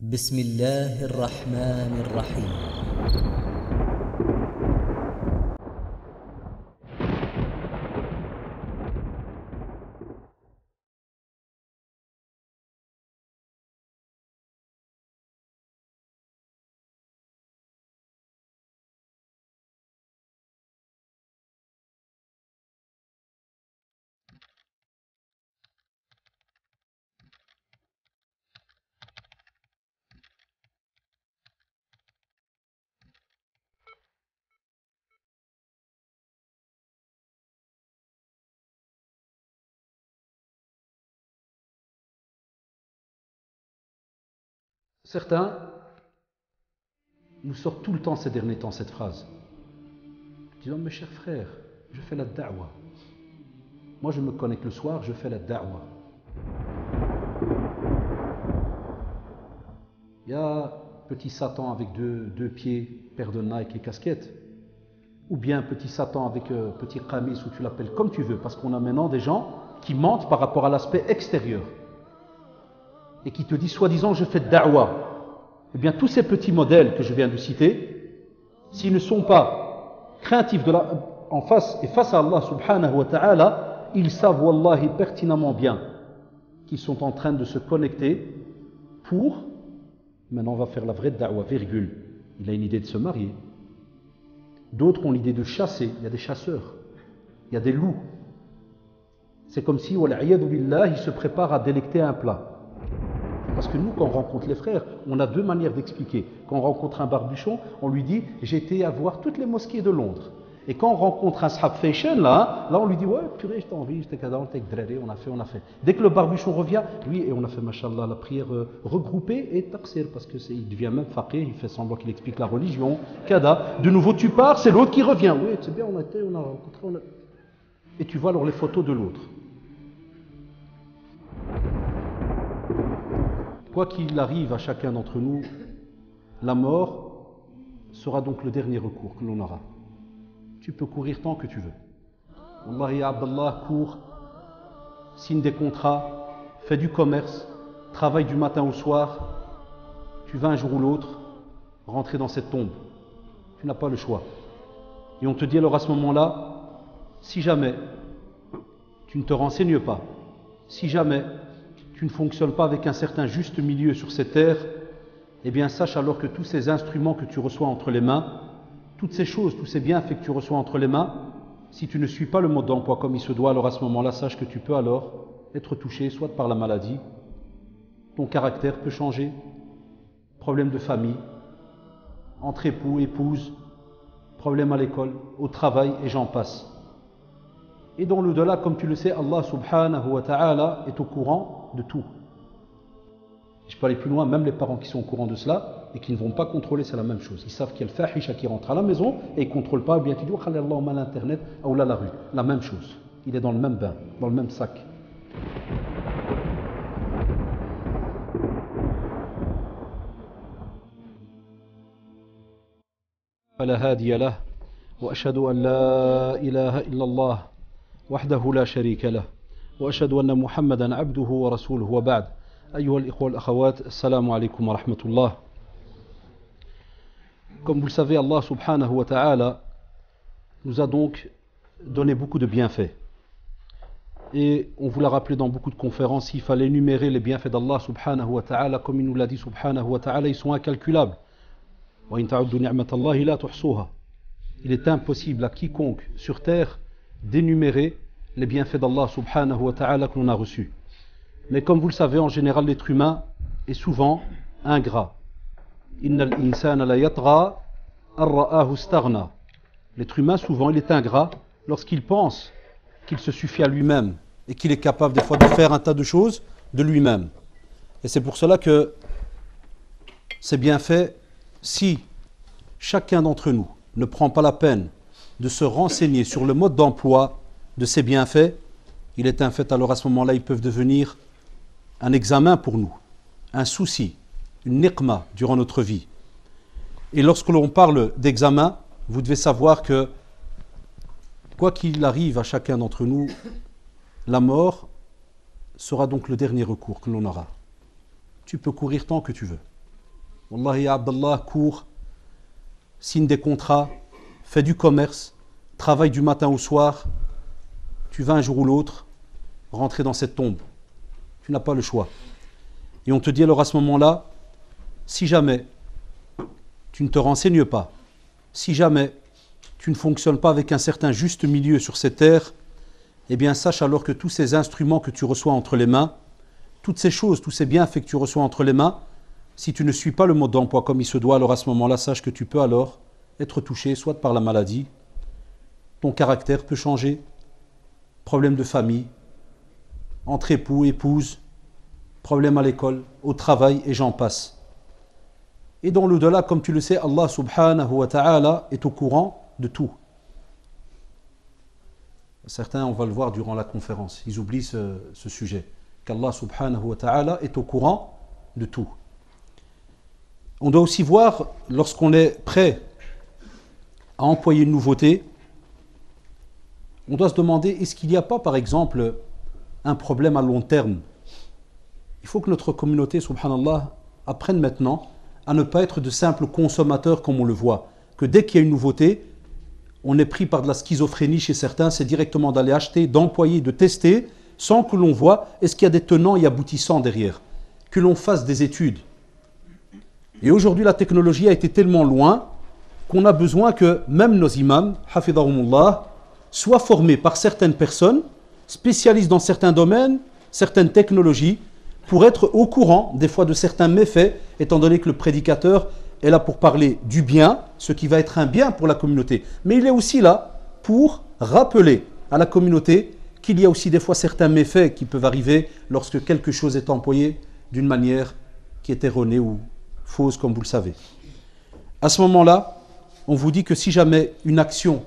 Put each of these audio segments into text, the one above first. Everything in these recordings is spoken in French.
بسم الله الرحمن الرحيم. Certains nous sortent tout le temps ces derniers temps cette phrase. Disons, mes chers frères, je fais la da'wa. Moi je me connecte le soir, je fais la da'wa. Il y a petit Satan avec deux pieds, paire de Nike et casquette. Ou bien petit Satan avec petit qamis, ou tu l'appelles comme tu veux, parce qu'on a maintenant des gens qui mentent par rapport à l'aspect extérieur. Et qui te disent soi-disant je fais da'wa. Eh bien tous ces petits modèles que je viens de citer, s'ils ne sont pas craintifs en face et face à Allah subhanahu wa ta'ala, ils savent wallahi pertinemment bien qu'ils sont en train de se connecter pour, maintenant on va faire la vraie da'wa, virgule, il a une idée de se marier. D'autres ont l'idée de chasser, il y a des chasseurs, il y a des loups. C'est comme si, wal'iyadu billah, ils se préparent à délecter un plat. Parce que nous, quand on rencontre les frères, on a deux manières d'expliquer. Quand on rencontre un barbuchon, on lui dit « j'ai été à voir toutes les mosquées de Londres ». Et quand on rencontre un sahab fashion, là on lui dit « ouais, purée, j'étais en vie, j'étais cadavre, j'étais dréré, on a fait ». Dès que le barbuchon revient, oui, et on a fait, mashallah, la prière regroupée et taqsir, parce qu'il devient même faqih, il fait semblant qu'il explique la religion, kada. De nouveau, tu pars, c'est l'autre qui revient. Oui, c'est bien, on a rencontré, Et tu vois alors les photos de l'autre. Quoi qu'il arrive à chacun d'entre nous, la mort sera donc le dernier recours que l'on aura. Tu peux courir tant que tu veux. Wallahi Abdallah, cours, signe des contrats, fais du commerce, travaille du matin au soir. Tu vas un jour ou l'autre rentrer dans cette tombe. Tu n'as pas le choix. Et on te dit alors à ce moment-là, si jamais tu ne te renseignes pas, si jamais tu ne fonctionnes pas avec un certain juste milieu sur cette terre, eh bien sache alors que tous ces instruments que tu reçois entre les mains, toutes ces choses, tous ces bienfaits que tu reçois entre les mains, si tu ne suis pas le mode d'emploi comme il se doit, alors à ce moment-là, sache que tu peux alors être touché soit par la maladie, ton caractère peut changer, problème de famille, entre époux, épouse, problème à l'école, au travail et j'en passe. Et dans l'au-delà, comme tu le sais, Allah subhanahu wa ta'ala est au courant de tout. Je peux aller plus loin, même les parents qui sont au courant de cela et qui ne vont pas contrôler, c'est la même chose. Ils savent qu'il y a le fahisha qui rentre à la maison et ils ne contrôlent pas, bien tu dis, Allahumma l'internet, ou là la rue. La même chose. Il est dans le même bain, dans le même sac. فلا هادي له وأشهد أن لا إله إلا الله وحده لا شريك له وأشهد أن محمدا عبده ورسوله وبعد أيها الإخوة والأخوات السلام عليكم ورحمة الله. Comme vous le savez, Allah subhanahu wa ta'ala nous a donc donné beaucoup de bienfaits. Et on vous l'a rappelé dans beaucoup de conférences, il fallait énumérer les bienfaits d'Allah subhanahu wa ta'ala, comme il nous l'a dit subhanahu wa ta'ala, ils sont incalculables. Il est impossible à quiconque sur terre d'énumérer les bienfaits d'Allah subhanahu wa ta'ala que l'on a reçus. Mais comme vous le savez, en général, l'être humain est souvent ingrat. Innal insana la yatra ar-ra'ahu istaghna. L'être humain, souvent, il est ingrat lorsqu'il pense qu'il se suffit à lui-même et qu'il est capable des fois de faire un tas de choses de lui-même. Et c'est pour cela que ces bienfaits, si chacun d'entre nous ne prend pas la peine de se renseigner sur le mode d'emploi de ces bienfaits, il est un fait, alors à ce moment-là, ils peuvent devenir un examen pour nous, un souci, une niqma durant notre vie. Et lorsque l'on parle d'examen, vous devez savoir que, quoi qu'il arrive à chacun d'entre nous, la mort sera donc le dernier recours que l'on aura. Tu peux courir tant que tu veux. Wallahi ya Abdallah, cours, signe des contrats, fais du commerce, travaille du matin au soir, tu vas un jour ou l'autre rentrer dans cette tombe. Tu n'as pas le choix. Et on te dit alors à ce moment-là, si jamais tu ne te renseignes pas, si jamais tu ne fonctionnes pas avec un certain juste milieu sur cette terre, eh bien sache alors que tous ces instruments que tu reçois entre les mains, toutes ces choses, tous ces bienfaits que tu reçois entre les mains, si tu ne suis pas le mode d'emploi comme il se doit, alors à ce moment-là, sache que tu peux alors être touché soit par la maladie, ton caractère peut changer, problème de famille, entre époux, épouse, problème à l'école, au travail et j'en passe. Et dans l'au-delà, comme tu le sais, Allah subhanahu wa ta'ala est au courant de tout. Certains, on va le voir durant la conférence, ils oublient ce sujet, qu'Allah subhanahu wa ta'ala est au courant de tout. On doit aussi voir, lorsqu'on est prêt à employer une nouveauté, on doit se demander, est-ce qu'il n'y a pas, par exemple, un problème à long terme? Il faut que notre communauté, subhanallah, apprenne maintenant à ne pas être de simples consommateurs comme on le voit. Que dès qu'il y a une nouveauté, on est pris par de la schizophrénie chez certains, c'est directement d'aller acheter, d'employer, de tester, sans que l'on voit est-ce qu'il y a des tenants et aboutissants derrière. Que l'on fasse des études. Et aujourd'hui, la technologie a été tellement loin qu'on a besoin que même nos imams, hafidahumullah, soient formés par certaines personnes, spécialistes dans certains domaines, certaines technologies, pour être au courant des fois de certains méfaits, étant donné que le prédicateur est là pour parler du bien, ce qui va être un bien pour la communauté. Mais il est aussi là pour rappeler à la communauté qu'il y a aussi des fois certains méfaits qui peuvent arriver lorsque quelque chose est employé d'une manière qui est erronée ou fausse, comme vous le savez. À ce moment-là, on vous dit que si jamais une action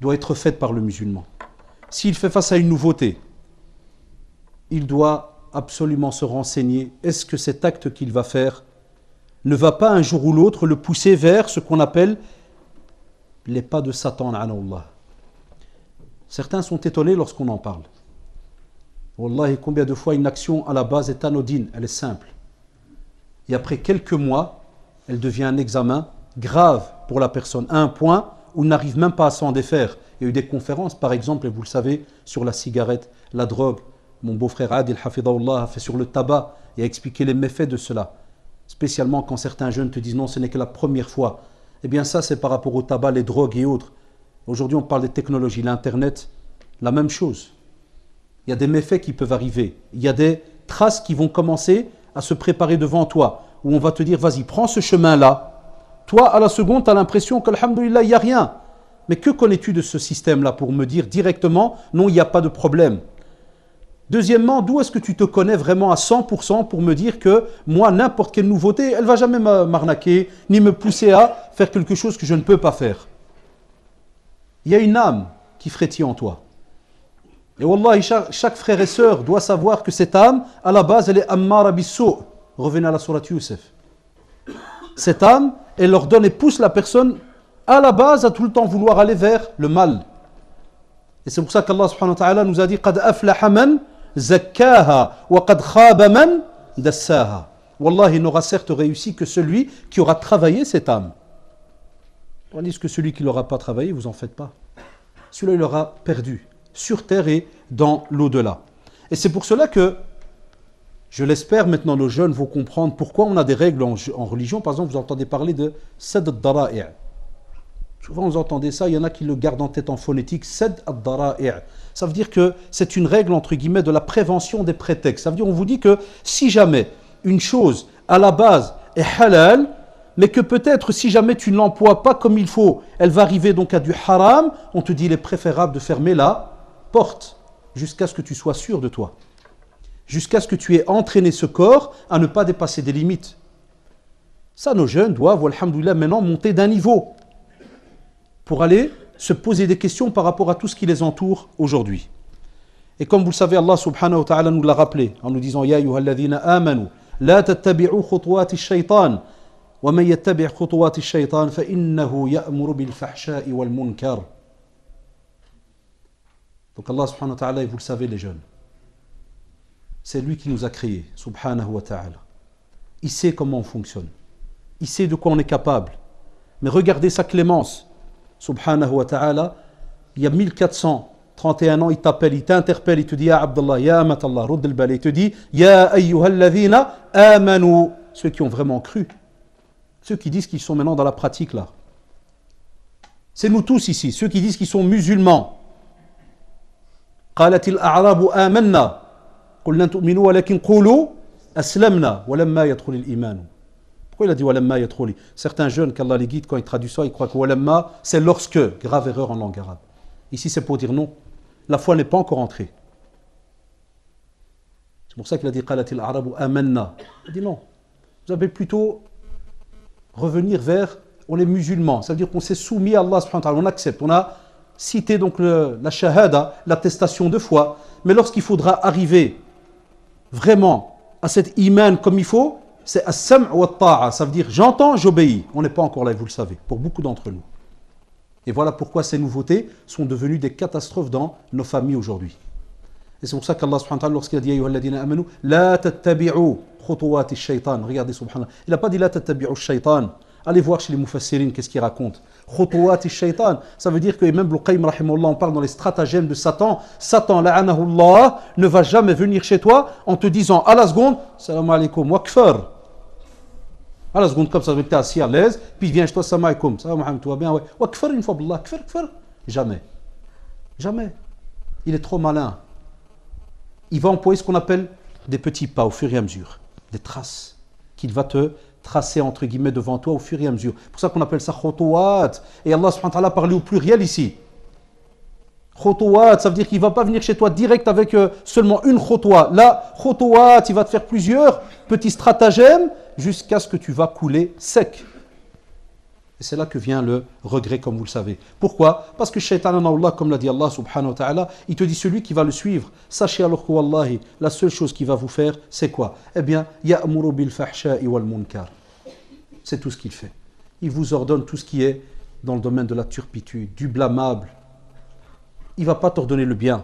doit être faite par le musulman, s'il fait face à une nouveauté, il doit absolument se renseigner, est-ce que cet acte qu'il va faire ne va pas un jour ou l'autre le pousser vers ce qu'on appelle les pas de Satan, Allah. Certains sont étonnés lorsqu'on en parle. Wallahi, combien de fois une action à la base est anodine, elle est simple. Et après quelques mois, elle devient un examen grave pour la personne, à un point où il n'arrive même pas à s'en défaire. Il y a eu des conférences, par exemple, et vous le savez, sur la cigarette, la drogue. Mon beau-frère Adil Hafidahullah a fait sur le tabac et a expliqué les méfaits de cela. Spécialement quand certains jeunes te disent non, ce n'est que la première fois. Eh bien ça, c'est par rapport au tabac, les drogues et autres. Aujourd'hui, on parle des technologies, l'Internet, la même chose. Il y a des méfaits qui peuvent arriver. Il y a des traces qui vont commencer à se préparer devant toi, où on va te dire, vas-y, prends ce chemin-là. Toi, à la seconde, tu as l'impression qu'alhamdoulilah, il n'y a rien. Mais que connais-tu de ce système-là pour me dire directement, non, il n'y a pas de problème? Deuxièmement, d'où est-ce que tu te connais vraiment à 100% pour me dire que moi, n'importe quelle nouveauté, elle ne va jamais m'arnaquer, ni me pousser à faire quelque chose que je ne peux pas faire? Il y a une âme qui frétille en toi. Et wallahi, chaque frère et sœur doit savoir que cette âme, à la base, elle est ammara bis-sou'. Revenez à la sourate Youssef. Cette âme, elle ordonne et pousse la personne à la base à tout le temps vouloir aller vers le mal. Et c'est pour ça qu'Allah subhanahu wa ta'ala nous a dit قَدْ أَفْلَحَ مَنْ زَكَّاهَا وَقَدْ خَابَ مَنْ دَسَّاهَا. Wallah, il n'aura certes réussi que celui qui aura travaillé cette âme. Tandis que celui qui ne l'aura pas travaillé, vous en faites pas. Celui-là, il aura perdu sur terre et dans l'au-delà. Et c'est pour cela que, je l'espère, maintenant nos jeunes vont comprendre pourquoi on a des règles en religion. Par exemple, vous entendez parler de Sadd al-Dara'i'. Souvent vous entendez ça, il y en a qui le gardent en tête en phonétique, Sadd al-Dara'i'. Ça veut dire que c'est une règle entre guillemets de la prévention des prétextes. Ça veut dire on vous dit que si jamais une chose à la base est halal, mais que peut-être si jamais tu ne l'emploies pas comme il faut, elle va arriver donc à du haram, on te dit il est préférable de fermer la porte jusqu'à ce que tu sois sûr de toi. Jusqu'à ce que tu aies entraîné ce corps à ne pas dépasser des limites. Ça, nos jeunes doivent, alhamdoulilah, maintenant monter d'un niveau pour aller se poser des questions par rapport à tout ce qui les entoure aujourd'hui. Et comme vous le savez, Allah subhanahu wa ta'ala nous l'a rappelé en nous disant Ya ayyuhalladhina amanu la tattabi'u khutuwati ash-shaytan wa man yattabi' khutuwati ash-shaytan fa innahu ya'muru bil fahsha'i wal munkar. Donc Allah subhanahu wa ta'ala, et vous le savez les jeunes, c'est lui qui nous a créés, subhanahu wa ta'ala. il sait comment on fonctionne. Il sait de quoi on est capable. Mais regardez sa clémence. Subhanahu wa ta'ala, il y a 1431 ans, il t'appelle, il t'interpelle, il te dit, Ya Abdallah, Ya Amatallah, Rudd al-Bala, il te dit, Ya ayyuhalladhina amanu, ceux qui ont vraiment cru. Ceux qui disent qu'ils sont maintenant dans la pratique là. C'est nous tous ici, ceux qui disent qu'ils sont musulmans. قالت الأعراب آمنا قل لن تؤمنوا ولكن قولوا أسلمنا ولما يدخل الإيمان. Pourquoi il a dit walamma yadkhuli? Certains jeunes, qu'Allah les guide, quand ils traduisent ça, ils croient que walamma, c'est lorsque, grave erreur en langue arabe. Ici, c'est pour dire non. La foi n'est pas encore entrée. C'est pour ça qu'il a dit qalatil a'rabu amanna. Il dit non. Vous avez plutôt revenir vers on est musulmans. Ça veut dire qu'on s'est soumis à Allah subhanahu wa ta'ala. On accepte. On a cité donc la shahada, l'attestation de foi. Mais lorsqu'il faudra arriver vraiment à cet iman comme il faut, c'est as-sam' wa ta'a, ça veut dire j'entends, j'obéis. On n'est pas encore là, vous le savez, pour beaucoup d'entre nous. Et voilà pourquoi ces nouveautés sont devenues des catastrophes dans nos familles aujourd'hui. Et c'est pour ça qu'Allah subhanahu wa ta'ala, lorsqu'il a dit ayyuhalladhina amanu, la tattabi'u khutuwati shaytan. Regardez subhanallah. Il n'a pas dit la tattabi'u shaytan. Allez voir chez les mufassirin qu'est-ce qu'ils racontent. Khutuwati shaytan, ça veut dire que même Ibn Qayyim rahimahullah, on parle dans les stratagèmes de Satan. Satan, la'anahullah, ne va jamais venir chez toi en te disant à la seconde, salam alaikum, wa kfar. À la seconde, comme ça, tu es assis à l'aise, puis il vient chez toi, salam alaikum, salam Mohamed, tout va bien, ouais. Wa kfar une fois, billah, kfar, kfar. Jamais. Jamais. Il est trop malin. Il va employer ce qu'on appelle des petits pas au fur et à mesure, des traces qu'il va te tracer entre guillemets devant toi au fur et à mesure. C'est pour ça qu'on appelle ça khotuwat. Et Allah subhanahu wa ta'ala parle au pluriel ici. Khotuwat, ça veut dire qu'il ne va pas venir chez toi direct avec seulement une khotuwa. Là, khotuwat, il va te faire plusieurs petits stratagèmes jusqu'à ce que tu vas couler sec. Et c'est là que vient le regret, comme vous le savez. Pourquoi? Parce que Shaitan, comme l'a dit Allah subhanahu wa ta'ala, il te dit celui qui va le suivre. Sachez alors que wallahi, la seule chose qu'il va vous faire, c'est quoi? Eh bien, ya'muru bil fahsha'i wal munkar. C'est tout ce qu'il fait. Il vous ordonne tout ce qui est dans le domaine de la turpitude, du blâmable. Il ne va pas t'ordonner le bien.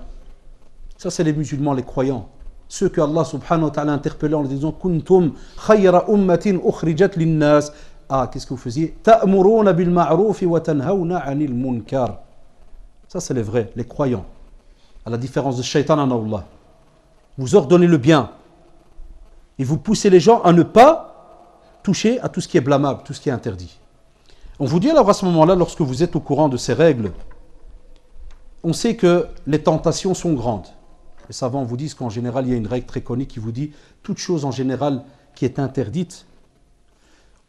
Ça, c'est les musulmans, les croyants. Ceux que Allah subhanahu wa ta'ala a interpellés en leur disant kuntum khayra ummatin ukhrijat linnas. Ah, qu'est-ce que vous faisiez? Ta'muruna bil ma'ruf wa tanhawna 'anil munkar. Ça, c'est les vrais, les croyants. À la différence de Shaitan en Allah. Vous ordonnez le bien. Et vous poussez les gens à ne pas toucher à tout ce qui est blâmable, tout ce qui est interdit. On vous dit alors à ce moment-là, lorsque vous êtes au courant de ces règles, on sait que les tentations sont grandes. Les savants vous disent qu'en général, il y a une règle très connue qui vous dit toute chose en général qui est interdite,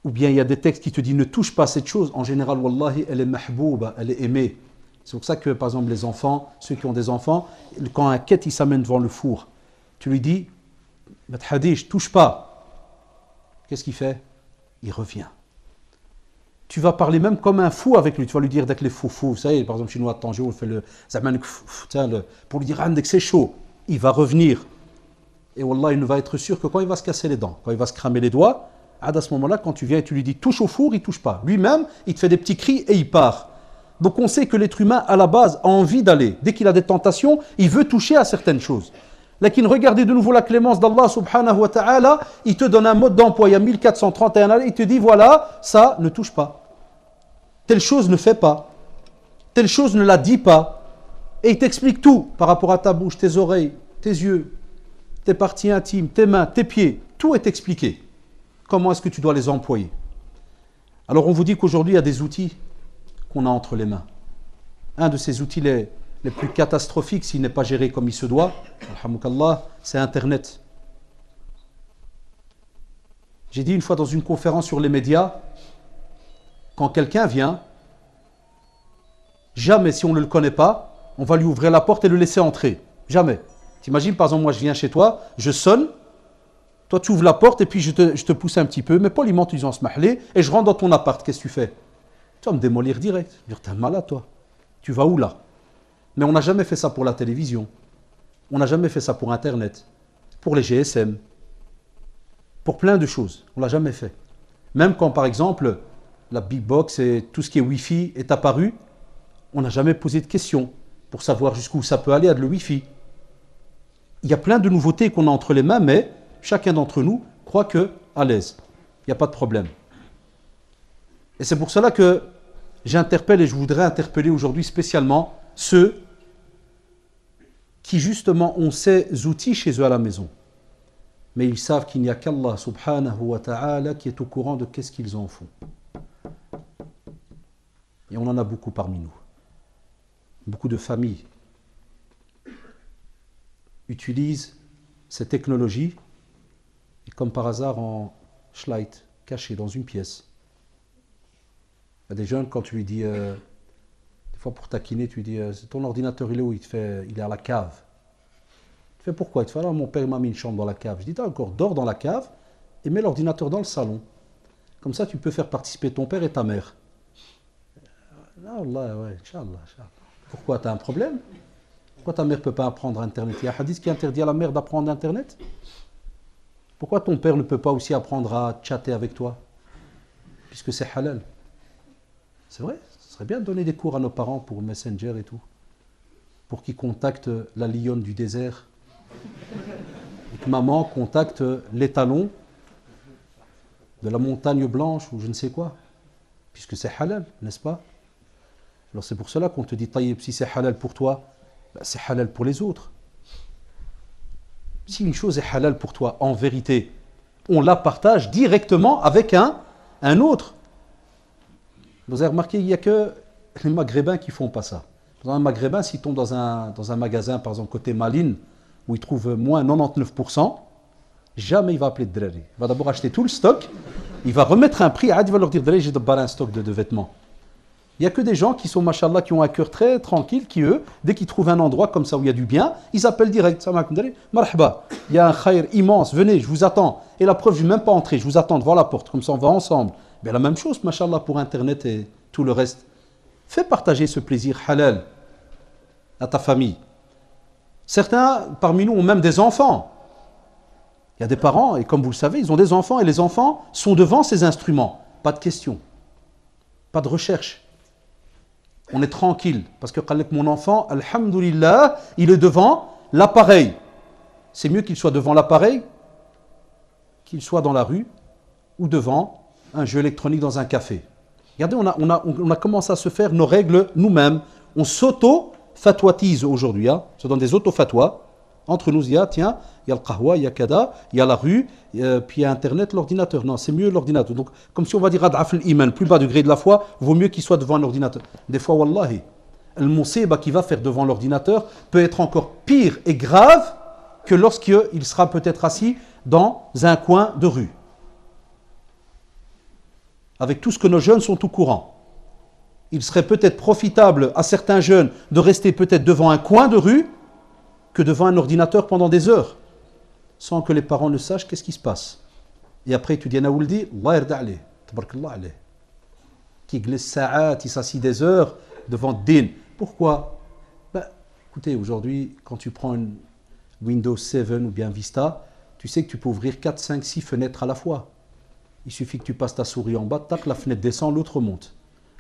ou bien il y a des textes qui te disent ne touche pas à cette chose, en général, wallahi, elle est mahbouba, elle est aimée. C'est pour ça que, par exemple, les enfants, ceux qui ont des enfants, quand un quête, il s'amène devant le four, tu lui dis, Hadish, touche pas. Qu'est-ce qu'il fait? Il revient. Tu vas parler même comme un fou avec lui, tu vas lui dire, dès que les fous, vous savez, par exemple, chez nous à Tanger, on fait le zaman, pour lui dire, dès que c'est chaud, il va revenir. Et wallah, il ne va être sûr que quand il va se casser les dents, quand il va se cramer les doigts, à ce moment-là, quand tu viens et tu lui dis touche au four, il ne touche pas. Lui-même, il te fait des petits cris et il part. Donc on sait que l'être humain, à la base, a envie d'aller. Dès qu'il a des tentations, il veut toucher à certaines choses. Lakin, regardez de nouveau la clémence d'Allah subhanahu wa ta'ala, il te donne un mode d'emploi, il y a 1431 années, il te dit voilà, ça ne touche pas. Telle chose ne fait pas. Telle chose ne la dit pas. Et il t'explique tout par rapport à ta bouche, tes oreilles, tes yeux, tes parties intimes, tes mains, tes pieds. Tout est expliqué. Comment est-ce que tu dois les employer? Alors on vous dit qu'aujourd'hui il y a des outils qu'on a entre les mains. Un de ces outils les plus catastrophiques, s'il n'est pas géré comme il se doit, alhamdoulilah, c'est Internet. J'ai dit une fois dans une conférence sur les médias, quand quelqu'un vient, jamais si on ne le connaît pas, on va lui ouvrir la porte et le laisser entrer. Jamais. T'imagines, par exemple, moi je viens chez toi, je sonne, toi, tu ouvres la porte et puis je te pousse un petit peu, mais poliment, tu dis en smahlé, et je rentre dans ton appart. Qu'est-ce que tu fais? Tu vas me démolir direct. Je vais dire, t'es un malade, toi. Tu vas où là? Mais on n'a jamais fait ça pour la télévision. On n'a jamais fait ça pour Internet, pour les GSM, pour plein de choses. On ne l'a jamais fait. Même quand, par exemple, la Big Box et tout ce qui est Wi-Fi est apparu, on n'a jamais posé de questions pour savoir jusqu'où ça peut aller à le Wi-Fi. Il y a plein de nouveautés qu'on a entre les mains, mais chacun d'entre nous croit que à l'aise. il n'y a pas de problème. Et c'est pour cela que j'interpelle et je voudrais interpeller aujourd'hui spécialement ceux qui justement ont ces outils chez eux à la maison. Mais ils savent qu'il n'y a qu'Allah subhanahu wa ta'ala qui est au courant de qu'est-ce qu'ils en font. Et on en a beaucoup parmi nous. Beaucoup de familles utilisent ces technologies et comme par hasard en Schleit, caché dans une pièce. Il y a des jeunes, quand tu lui dis, des fois pour taquiner, tu lui dis, ton ordinateur il est où? Il te fait, il est à la cave. Tu fais pourquoi? Il te fait, alors mon père m'a mis une chambre dans la cave. Je dis, t'as encore, dors dans la cave et mets l'ordinateur dans le salon. Comme ça, tu peux faire participer ton père et ta mère. Ah, Allah, ouais, Inch'Allah. Pourquoi? T'as un problème? Pourquoi ta mère ne peut pas apprendre Internet? Il y a un hadith qui interdit à la mère d'apprendre Internet. Pourquoi ton père ne peut pas aussi apprendre à chatter avec toi? Puisque c'est halal. C'est vrai, ce serait bien de donner des cours à nos parents pour Messenger et tout. Pour qu'ils contactent la lionne du désert. Et que maman contacte l'étalon de la montagne blanche ou je ne sais quoi. Puisque c'est halal, n'est-ce pas? Alors c'est pour cela qu'on te dit, Taïb, si c'est halal pour toi, ben c'est halal pour les autres. Si une chose est halal pour toi, en vérité, on la partage directement avec un autre. Vous avez remarqué, il n'y a que les Maghrébins qui ne font pas ça. Un Maghrébin, s'il tombe dans un magasin, par exemple côté Malines, où il trouve moins 99%, jamais il va appeler Drari. Il va d'abord acheter tout le stock, il va remettre un prix, il va leur dire Drari, j'ai d'abord un stock de vêtements. Il n'y a que des gens qui sont, machallah, qui ont un cœur très tranquille, qui eux, dès qu'ils trouvent un endroit comme ça où il y a du bien, ils appellent direct. Marhaba, il y a un khayr immense, venez, je vous attends. Et la preuve, je ne vais même pas entrer, je vous attends devant la porte, comme ça on va ensemble. Mais la même chose, machallah, pour Internet et tout le reste. Fais partager ce plaisir halal à ta famille. Certains parmi nous ont même des enfants. Il y a des parents, et comme vous le savez, ils ont des enfants, et les enfants sont devant ces instruments. Pas de questions, pas de recherche. On est tranquille, parce que mon enfant, alhamdoulilah, il est devant l'appareil. C'est mieux qu'il soit devant l'appareil, qu'il soit dans la rue, ou devant un jeu électronique dans un café. Regardez, on a commencé à se faire nos règles nous-mêmes. On s'auto-fatouatise aujourd'hui. Hein. On se donne des auto-fatwas. Entre nous, il y a, tiens, il y a le qahwa, il y a kada, il y a la rue, puis il y a Internet, l'ordinateur. Non, c'est mieux l'ordinateur. Donc, comme si on va dire ad'af al-iman, le plus bas degré de la foi, vaut mieux qu'il soit devant un ordinateur. Des fois, wallahi, le musiba qu'il va faire devant l'ordinateur peut être encore pire et grave que lorsqu'il sera peut-être assis dans un coin de rue. Avec tout ce que nos jeunes sont au courant. Il serait peut-être profitable à certains jeunes de rester peut-être devant un coin de rue que devant un ordinateur pendant des heures, sans que les parents ne sachent qu'est-ce qui se passe. Et après, tu dis, Naouldi, Allah yarda alayh, tabarakallah alayh. Qui glisse sa'at, il s'assit des heures devant Din. Pourquoi? Ben, écoutez, aujourd'hui, quand tu prends une Windows 7 ou bien Vista, tu sais que tu peux ouvrir 4, 5, 6 fenêtres à la fois. Il suffit que tu passes ta souris en bas, tac, la fenêtre descend, l'autre monte.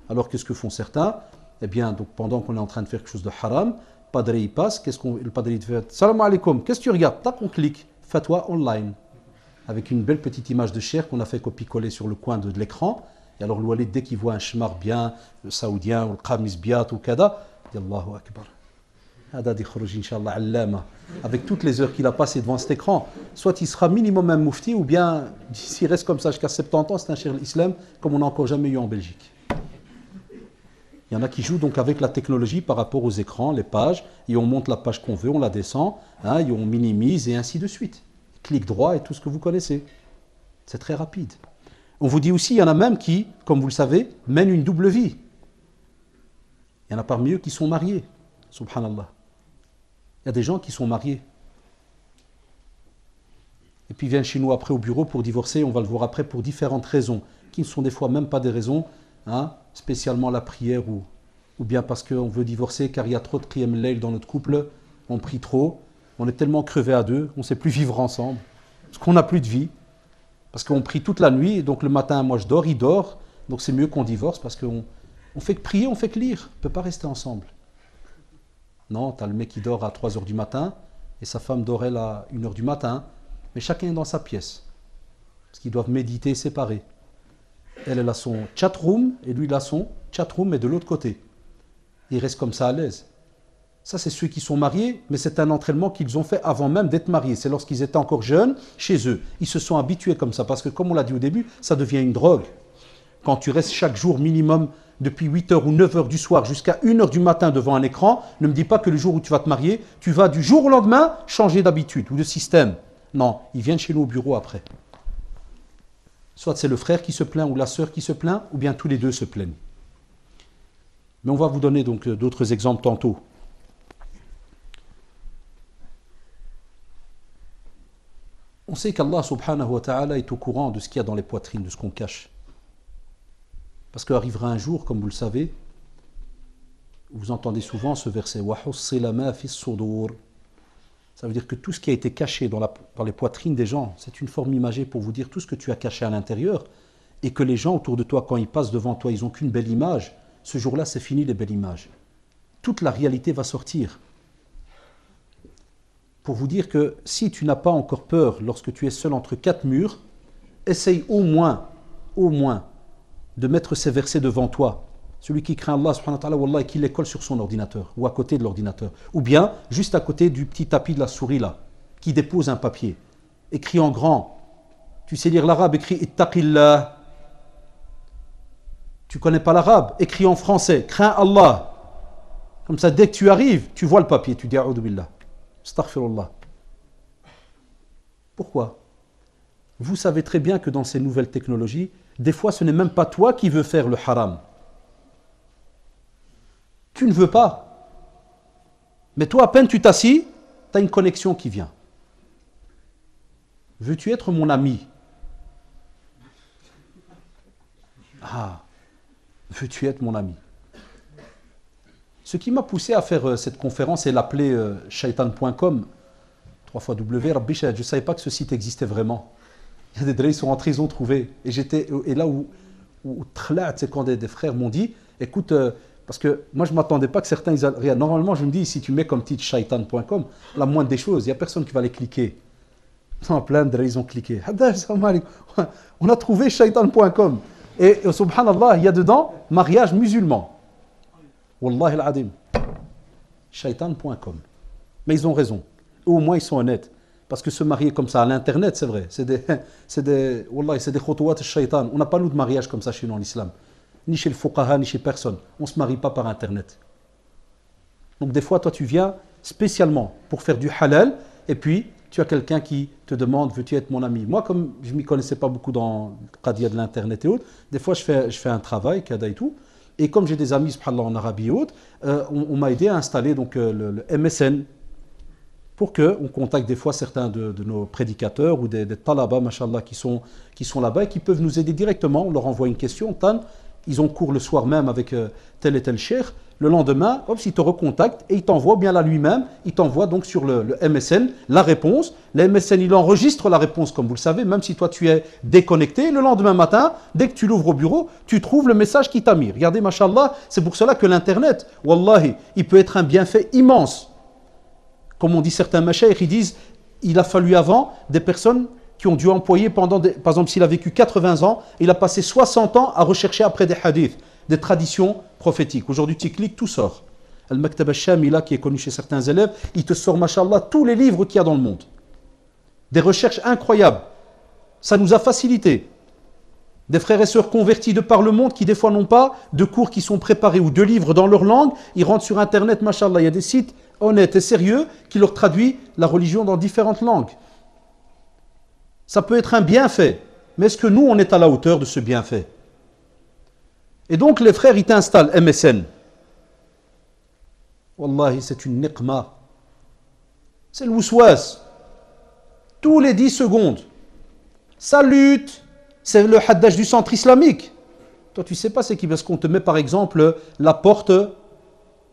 Alors qu'est-ce que font certains? Eh bien, donc, pendant qu'on est en train de faire quelque chose de haram, le padri il passe, le padri te fait Salam alaikum, qu'est-ce que tu regardes? Tac, on clique, fatwa online. Avec une belle petite image de chair qu'on a fait copier-coller sur le coin de l'écran. Et alors, le walid, dès qu'il voit un shmar bien, le saoudien, ou le qamis biat, ou kada, il dit Allahu Akbar. Avec toutes les heures qu'il a passées devant cet écran, soit il sera minimum un moufti, ou bien s'il reste comme ça jusqu'à 70 ans, c'est un cheikh l'islam, comme on n'a encore jamais eu en Belgique. Il y en a qui jouent donc avec la technologie par rapport aux écrans, les pages, et on monte la page qu'on veut, on la descend, hein, et on minimise, et ainsi de suite. Clic droit et tout ce que vous connaissez. C'est très rapide. On vous dit aussi, il y en a même qui, comme vous le savez, mènent une double vie. Il y en a parmi eux qui sont mariés, subhanallah. Il y a des gens qui sont mariés. Et puis ils viennent chez nous après au bureau pour divorcer, on va le voir après, pour différentes raisons, qui ne sont des fois même pas des raisons, hein, spécialement la prière ou bien parce qu'on veut divorcer car il y a trop de qiyam al-layl dans notre couple, on prie trop, on est tellement crevé à deux, on ne sait plus vivre ensemble, parce qu'on n'a plus de vie, parce qu'on prie toute la nuit, et donc le matin, moi je dors, il dort, donc c'est mieux qu'on divorce parce qu'on fait que prier, on fait que lire, on ne peut pas rester ensemble. Non, tu as le mec qui dort à 3 h du matin et sa femme dort elle à 1 h du matin, mais chacun est dans sa pièce. Parce qu'ils doivent méditer séparés. Elle a son chat room et lui il a son chat room mais de l'autre côté. Ils restent comme ça à l'aise. Ça c'est ceux qui sont mariés, mais c'est un entraînement qu'ils ont fait avant même d'être mariés. C'est lorsqu'ils étaient encore jeunes, chez eux. Ils se sont habitués comme ça, parce que comme on l'a dit au début, ça devient une drogue. Quand tu restes chaque jour minimum depuis 8h ou 9h du soir jusqu'à 1h du matin devant un écran, ne me dis pas que le jour où tu vas te marier, tu vas du jour au lendemain changer d'habitude ou de système. Non, ils viennent chez nous au bureau après. Soit c'est le frère qui se plaint ou la sœur qui se plaint, ou bien tous les deux se plaignent. Mais on va vous donner donc d'autres exemples tantôt. On sait qu'Allah subhanahu wa ta'ala est au courant de ce qu'il y a dans les poitrines, de ce qu'on cache. Parce qu'arrivera un jour, comme vous le savez, vous entendez souvent ce verset وَحُصِّلَ مَا فِي الصُّدُورِ. Ça veut dire que tout ce qui a été caché dans les poitrines des gens, c'est une forme imagée pour vous dire tout ce que tu as caché à l'intérieur, et que les gens autour de toi, quand ils passent devant toi, ils n'ont qu'une belle image. Ce jour-là, c'est fini les belles images. Toute la réalité va sortir. Pour vous dire que si tu n'as pas encore peur lorsque tu es seul entre quatre murs, essaye au moins, de mettre ces versets devant toi. Celui qui craint Allah subhanahu wa ta'ala, wallah, et qui les colle sur son ordinateur, ou à côté de l'ordinateur. Ou bien, juste à côté du petit tapis de la souris là, qui dépose un papier. Écrit en grand. Tu sais lire l'arabe, écrit ittaqillah. Tu connais pas l'arabe, écrit en français, crains Allah. Comme ça, dès que tu arrives, tu vois le papier, tu dis a'udhu billah. Astaghfirullah. Pourquoi? Vous savez très bien que dans ces nouvelles technologies, des fois ce n'est même pas toi qui veux faire le haram. Tu ne veux pas. Mais toi, à peine tu t'assis, tu as une connexion qui vient. Veux-tu être mon ami? Ah, veux-tu être mon ami? Ce qui m'a poussé à faire cette conférence et l'appeler shaitan.com, 3x Rabbi Shahad, je ne savais pas que ce site existait vraiment. Il y a des drôles, ils sont rentrés, ils ont trouvé. Et là où c'est quand des frères m'ont dit, écoute, parce que moi je ne m'attendais pas que certains, regarde, normalement je me dis, si tu mets comme titre shaitan.com, la moindre des choses, il n'y a personne qui va les cliquer. Plein de drôles, ils ont cliqué. On a trouvé shaitan.com. Et subhanallah, il y a dedans mariage musulman. Wallahi al-adim. Shaitan.com. Mais ils ont raison. Au moins ils sont honnêtes. Parce que se marier comme ça à l'internet, c'est vrai. C'est des khotouat al-shaitan. On n'a pas nous de mariage comme ça chez nous en islam. Ni chez le fuqaha, ni chez personne. On ne se marie pas par internet. Donc des fois, toi tu viens spécialement pour faire du halal. Et puis, tu as quelqu'un qui te demande, veux-tu être mon ami? Moi, comme je ne m'y connaissais pas beaucoup dans le qadia de l'internet et autres, des fois je fais un travail, kada et tout. Et comme j'ai des amis, subhanallah, en Arabie et autres, on m'a aidé à installer donc, le MSN pour qu'on contacte des fois certains de nos prédicateurs ou des talabas, machallah, qui sont là-bas et qui peuvent nous aider directement. On leur envoie une question, ils ont cours le soir même avec tel et tel cheikh. Le lendemain, hop, il te recontacte et il t'envoie bien là lui-même, il t'envoie donc sur le MSN la réponse. Le MSN, il enregistre la réponse, comme vous le savez, même si toi tu es déconnecté. Le lendemain matin, dès que tu l'ouvres au bureau, tu trouves le message qui t'a mis. Regardez, mashallah, c'est pour cela que l'Internet, wallahi, il peut être un bienfait immense. Comme on dit certains machaïrs, ils disent, il a fallu avant des personnes qui ont dû employer par exemple, s'il a vécu 80 ans, il a passé 60 ans à rechercher après des hadiths, des traditions prophétiques. Aujourd'hui, tu cliques, tout sort. Al-Maktab al-Shamila, qui est connu chez certains élèves, il te sort, mashallah, tous les livres qu'il y a dans le monde. Des recherches incroyables. Ça nous a facilité. Des frères et sœurs convertis de par le monde qui, des fois, n'ont pas de cours qui sont préparés ou de livres dans leur langue. Ils rentrent sur Internet, mashallah. Il y a des sites honnêtes et sérieux qui leur traduisent la religion dans différentes langues. Ça peut être un bienfait. Mais est-ce que nous, on est à la hauteur de ce bienfait? Et donc, les frères, ils t'installent MSN. Wallahi, c'est une niqma. C'est le ouswas. Tous les 10 secondes. Ça lutte. C'est le haddaj du centre islamique. Toi, tu sais pas c'est qui? Parce qu'on te met, par exemple, la porte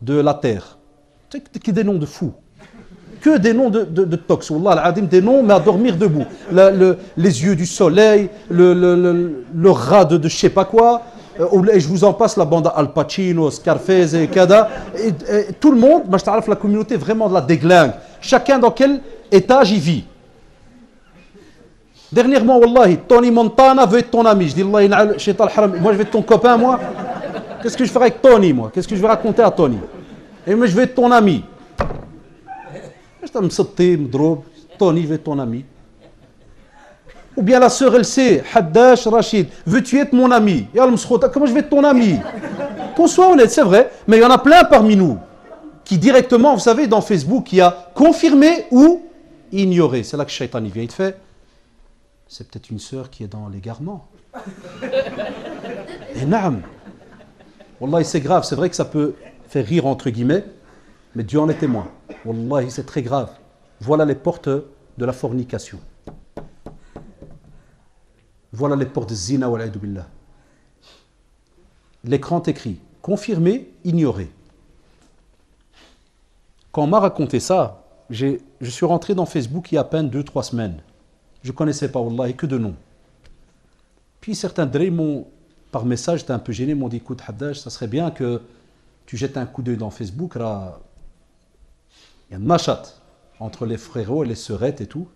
de la terre. C'est des noms de fous. Que des noms de tox. Wallah al-adim, des noms, mais à dormir debout. Les yeux du soleil, le rat de je sais pas quoi. Et je vous en passe la bande Al Pacino, Scarface et Kada. Et tout le monde, la communauté vraiment de la déglingue. Chacun dans quel étage il vit. Dernièrement, wallahi, Tony Montana veut être ton ami. Je dis, Allah, moi je vais être ton copain, moi. Qu'est-ce que je ferai avec Tony, moi? Qu'est-ce que je vais raconter à Tony? Et moi je vais être ton ami. Tony veut être ton ami. Ou bien la sœur, elle sait, Haddash, Rachid, veux-tu être mon ami? Comment je vais être ton ami? Qu'on soit honnête, c'est vrai, mais il y en a plein parmi nous qui directement, vous savez, dans Facebook, il y a confirmé ou ignoré. C'est là que Shaitan il vient, il te fait, c'est peut-être une sœur qui est dans l'égarement. Et naam. Wallahi, c'est grave, c'est vrai que ça peut faire rire entre guillemets, mais Dieu en est témoin. Wallahi, c'est très grave. Voilà les portes de la fornication. Voilà les portes de zina wa l'a'idhu billah. L'écran écrit confirmé, ignoré. Quand on m'a raconté ça, je suis rentré dans Facebook il y a à peine 2-3 semaines. Je ne connaissais pas, wallahi, que de nom. Puis certains drés m'ont, par message, j'étais un peu gêné, m'ont dit, écoute, Haddash, ça serait bien que tu jettes un coup d'œil dans Facebook. Là, il y a un machat entre les frérots et les sœurettes et tout.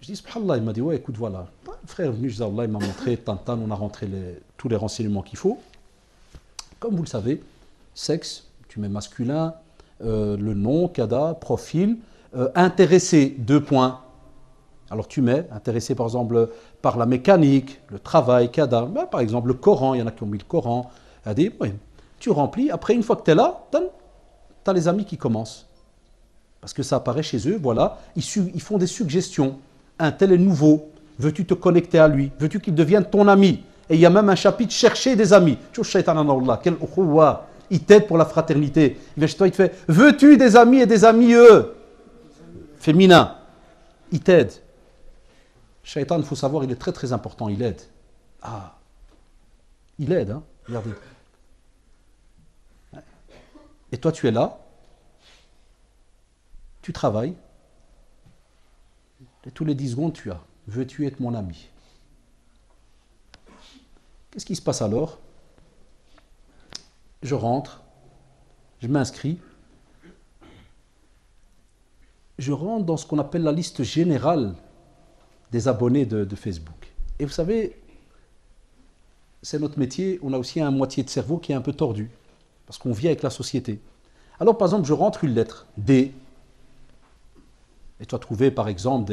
Je dis, subhanallah, il m'a dit, ouais, écoute, voilà. Le frère est venu, je dis, Allah, il m'a montré, tantan, on a rentré tous les renseignements qu'il faut. Comme vous le savez, sexe, tu mets masculin, le nom, kada, profil, intéressé, 2 points. Alors tu mets, intéressé par exemple par la mécanique, le travail, kada, ben, par exemple le Coran, il y en a qui ont mis le Coran, oui, tu remplis, après une fois que tu es là, tu as les amis qui commencent. Parce que ça apparaît chez eux, voilà, ils font des suggestions. Un tel est nouveau, veux-tu te connecter à lui? Veux-tu qu'il devienne ton ami? Et il y a même un chapitre, chercher des amis. Quel ukhuwa, il t'aide pour la fraternité. Il vient chez toi, il te fait, veux-tu des amis et des amis féminins? Il t'aide. Shaitan, il faut savoir, il est très très important, il aide. Ah, il aide, hein, regardez. Et toi tu es là, tu travailles, et tous les 10 secondes tu as, veux-tu être mon ami? Qu'est-ce qui se passe alors? Je rentre, je m'inscris, je rentre dans ce qu'on appelle la liste générale des abonnés de Facebook. Et vous savez, c'est notre métier, on a aussi un moitié de cerveau qui est un peu tordu, parce qu'on vit avec la société. Alors par exemple, je rentre une lettre, D, et tu as trouvé par exemple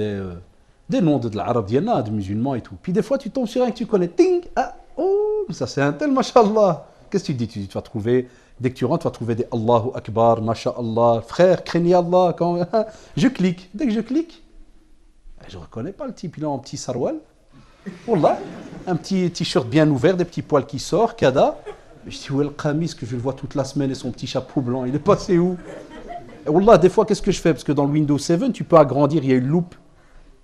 des noms de l'arabe diana, de musulmans et tout. Puis des fois tu tombes sur un que tu connais, ting, ah, oh, ça c'est un tel, mashallah. Qu'est-ce que tu dis? Tu vas trouver, dès que tu rentres, tu vas trouver des Allahu Akbar, mashallah, frère, craignez Allah. Quand... je clique, dès que je clique, je ne reconnais pas le type, il a un petit sarwal, wallah, un petit t-shirt bien ouvert, des petits poils qui sortent, kada. Je dis, où est le qamis que je le vois toute la semaine et son petit chapeau blanc, il est passé où? Et wallah, des fois, qu'est-ce que je fais? Parce que dans le Windows 7, tu peux agrandir, il y a une loupe,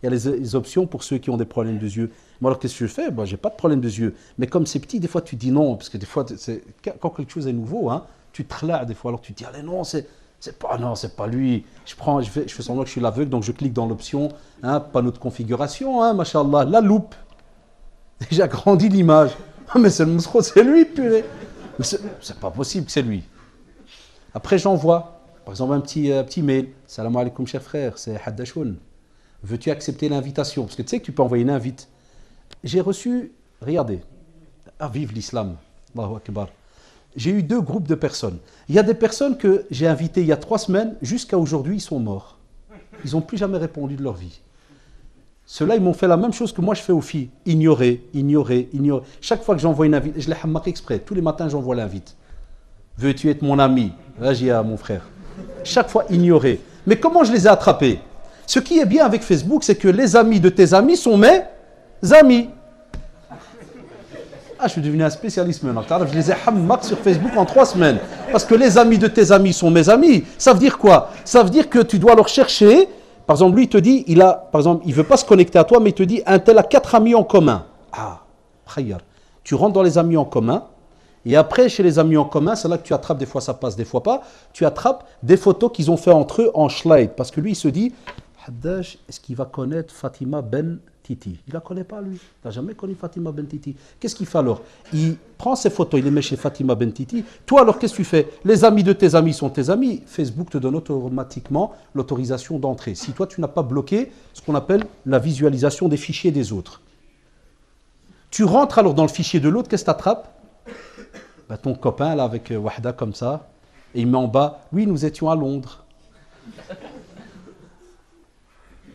il y a les options pour ceux qui ont des problèmes de yeux. Moi, alors, qu'est-ce que je fais? Ben, j'ai pas de problème de yeux. Mais comme c'est petit, des fois, tu dis non, parce que des fois, quand quelque chose est nouveau, hein, tu te relâches des fois, alors tu te dis, allez, non, c'est pas lui. Je fais semblant que je suis l'aveugle, donc je clique dans l'option, hein, panneau de configuration, hein, machallah, la loupe. Et j'agrandis l'image. Ah, mais c'est le mousseau, c'est lui, purée. Mais c'est pas possible que c'est lui. Après, j'envoie, par exemple, un petit mail. Salam alaikum, cher frère, c'est Haddashoun. Veux-tu accepter l'invitation? Parce que tu sais que tu peux envoyer une invite. J'ai reçu, regardez, ah, vive l'islam, Allahu Akbar. J'ai eu 2 groupes de personnes. Il y a des personnes que j'ai invitées il y a 3 semaines, jusqu'à aujourd'hui, ils sont morts. Ils n'ont plus jamais répondu de leur vie. Ceux-là, ils m'ont fait la même chose que moi je fais aux filles. Ignorer, ignorer, ignorer. Chaque fois que j'envoie une invite, je les hammak exprès. Tous les matins, j'envoie l'invite. Veux-tu être mon ami? Là, j'y ai mon frère. Chaque fois, ignorer. Mais comment je les ai attrapés? Ce qui est bien avec Facebook, c'est que les amis de tes amis sont mes amis. Ah, je suis devenu un spécialiste maintenant. Je les ai hammak sur Facebook en 3 semaines. Parce que les amis de tes amis sont mes amis. Ça veut dire quoi? Ça veut dire que tu dois leur chercher. Par exemple, lui, il te dit, il ne veut pas se connecter à toi, mais il te dit, un tel a 4 amis en commun. Ah, khayyar. Tu rentres dans les amis en commun, et après, chez les amis en commun, c'est là que tu attrapes, des fois ça passe, des fois pas, tu attrapes des photos qu'ils ont fait entre eux en slide. Parce que lui, il se dit, Haddash, est-ce qu'il va connaître Fatima Ben Titi. Il la connaît pas, lui. Il n'a jamais connu Fatima Ben Titi. Qu'est-ce qu'il fait alors? Il prend ses photos, il les met chez Fatima Ben Titi. Toi, alors, qu'est-ce que tu fais? Les amis de tes amis sont tes amis. Facebook te donne automatiquement l'autorisation d'entrer. Si toi, tu n'as pas bloqué ce qu'on appelle la visualisation des fichiers des autres. Tu rentres alors dans le fichier de l'autre, qu'est-ce que tu attrapes? Ben, ton copain, là, avec Wahda, comme ça, et il met en bas, oui, nous étions à Londres.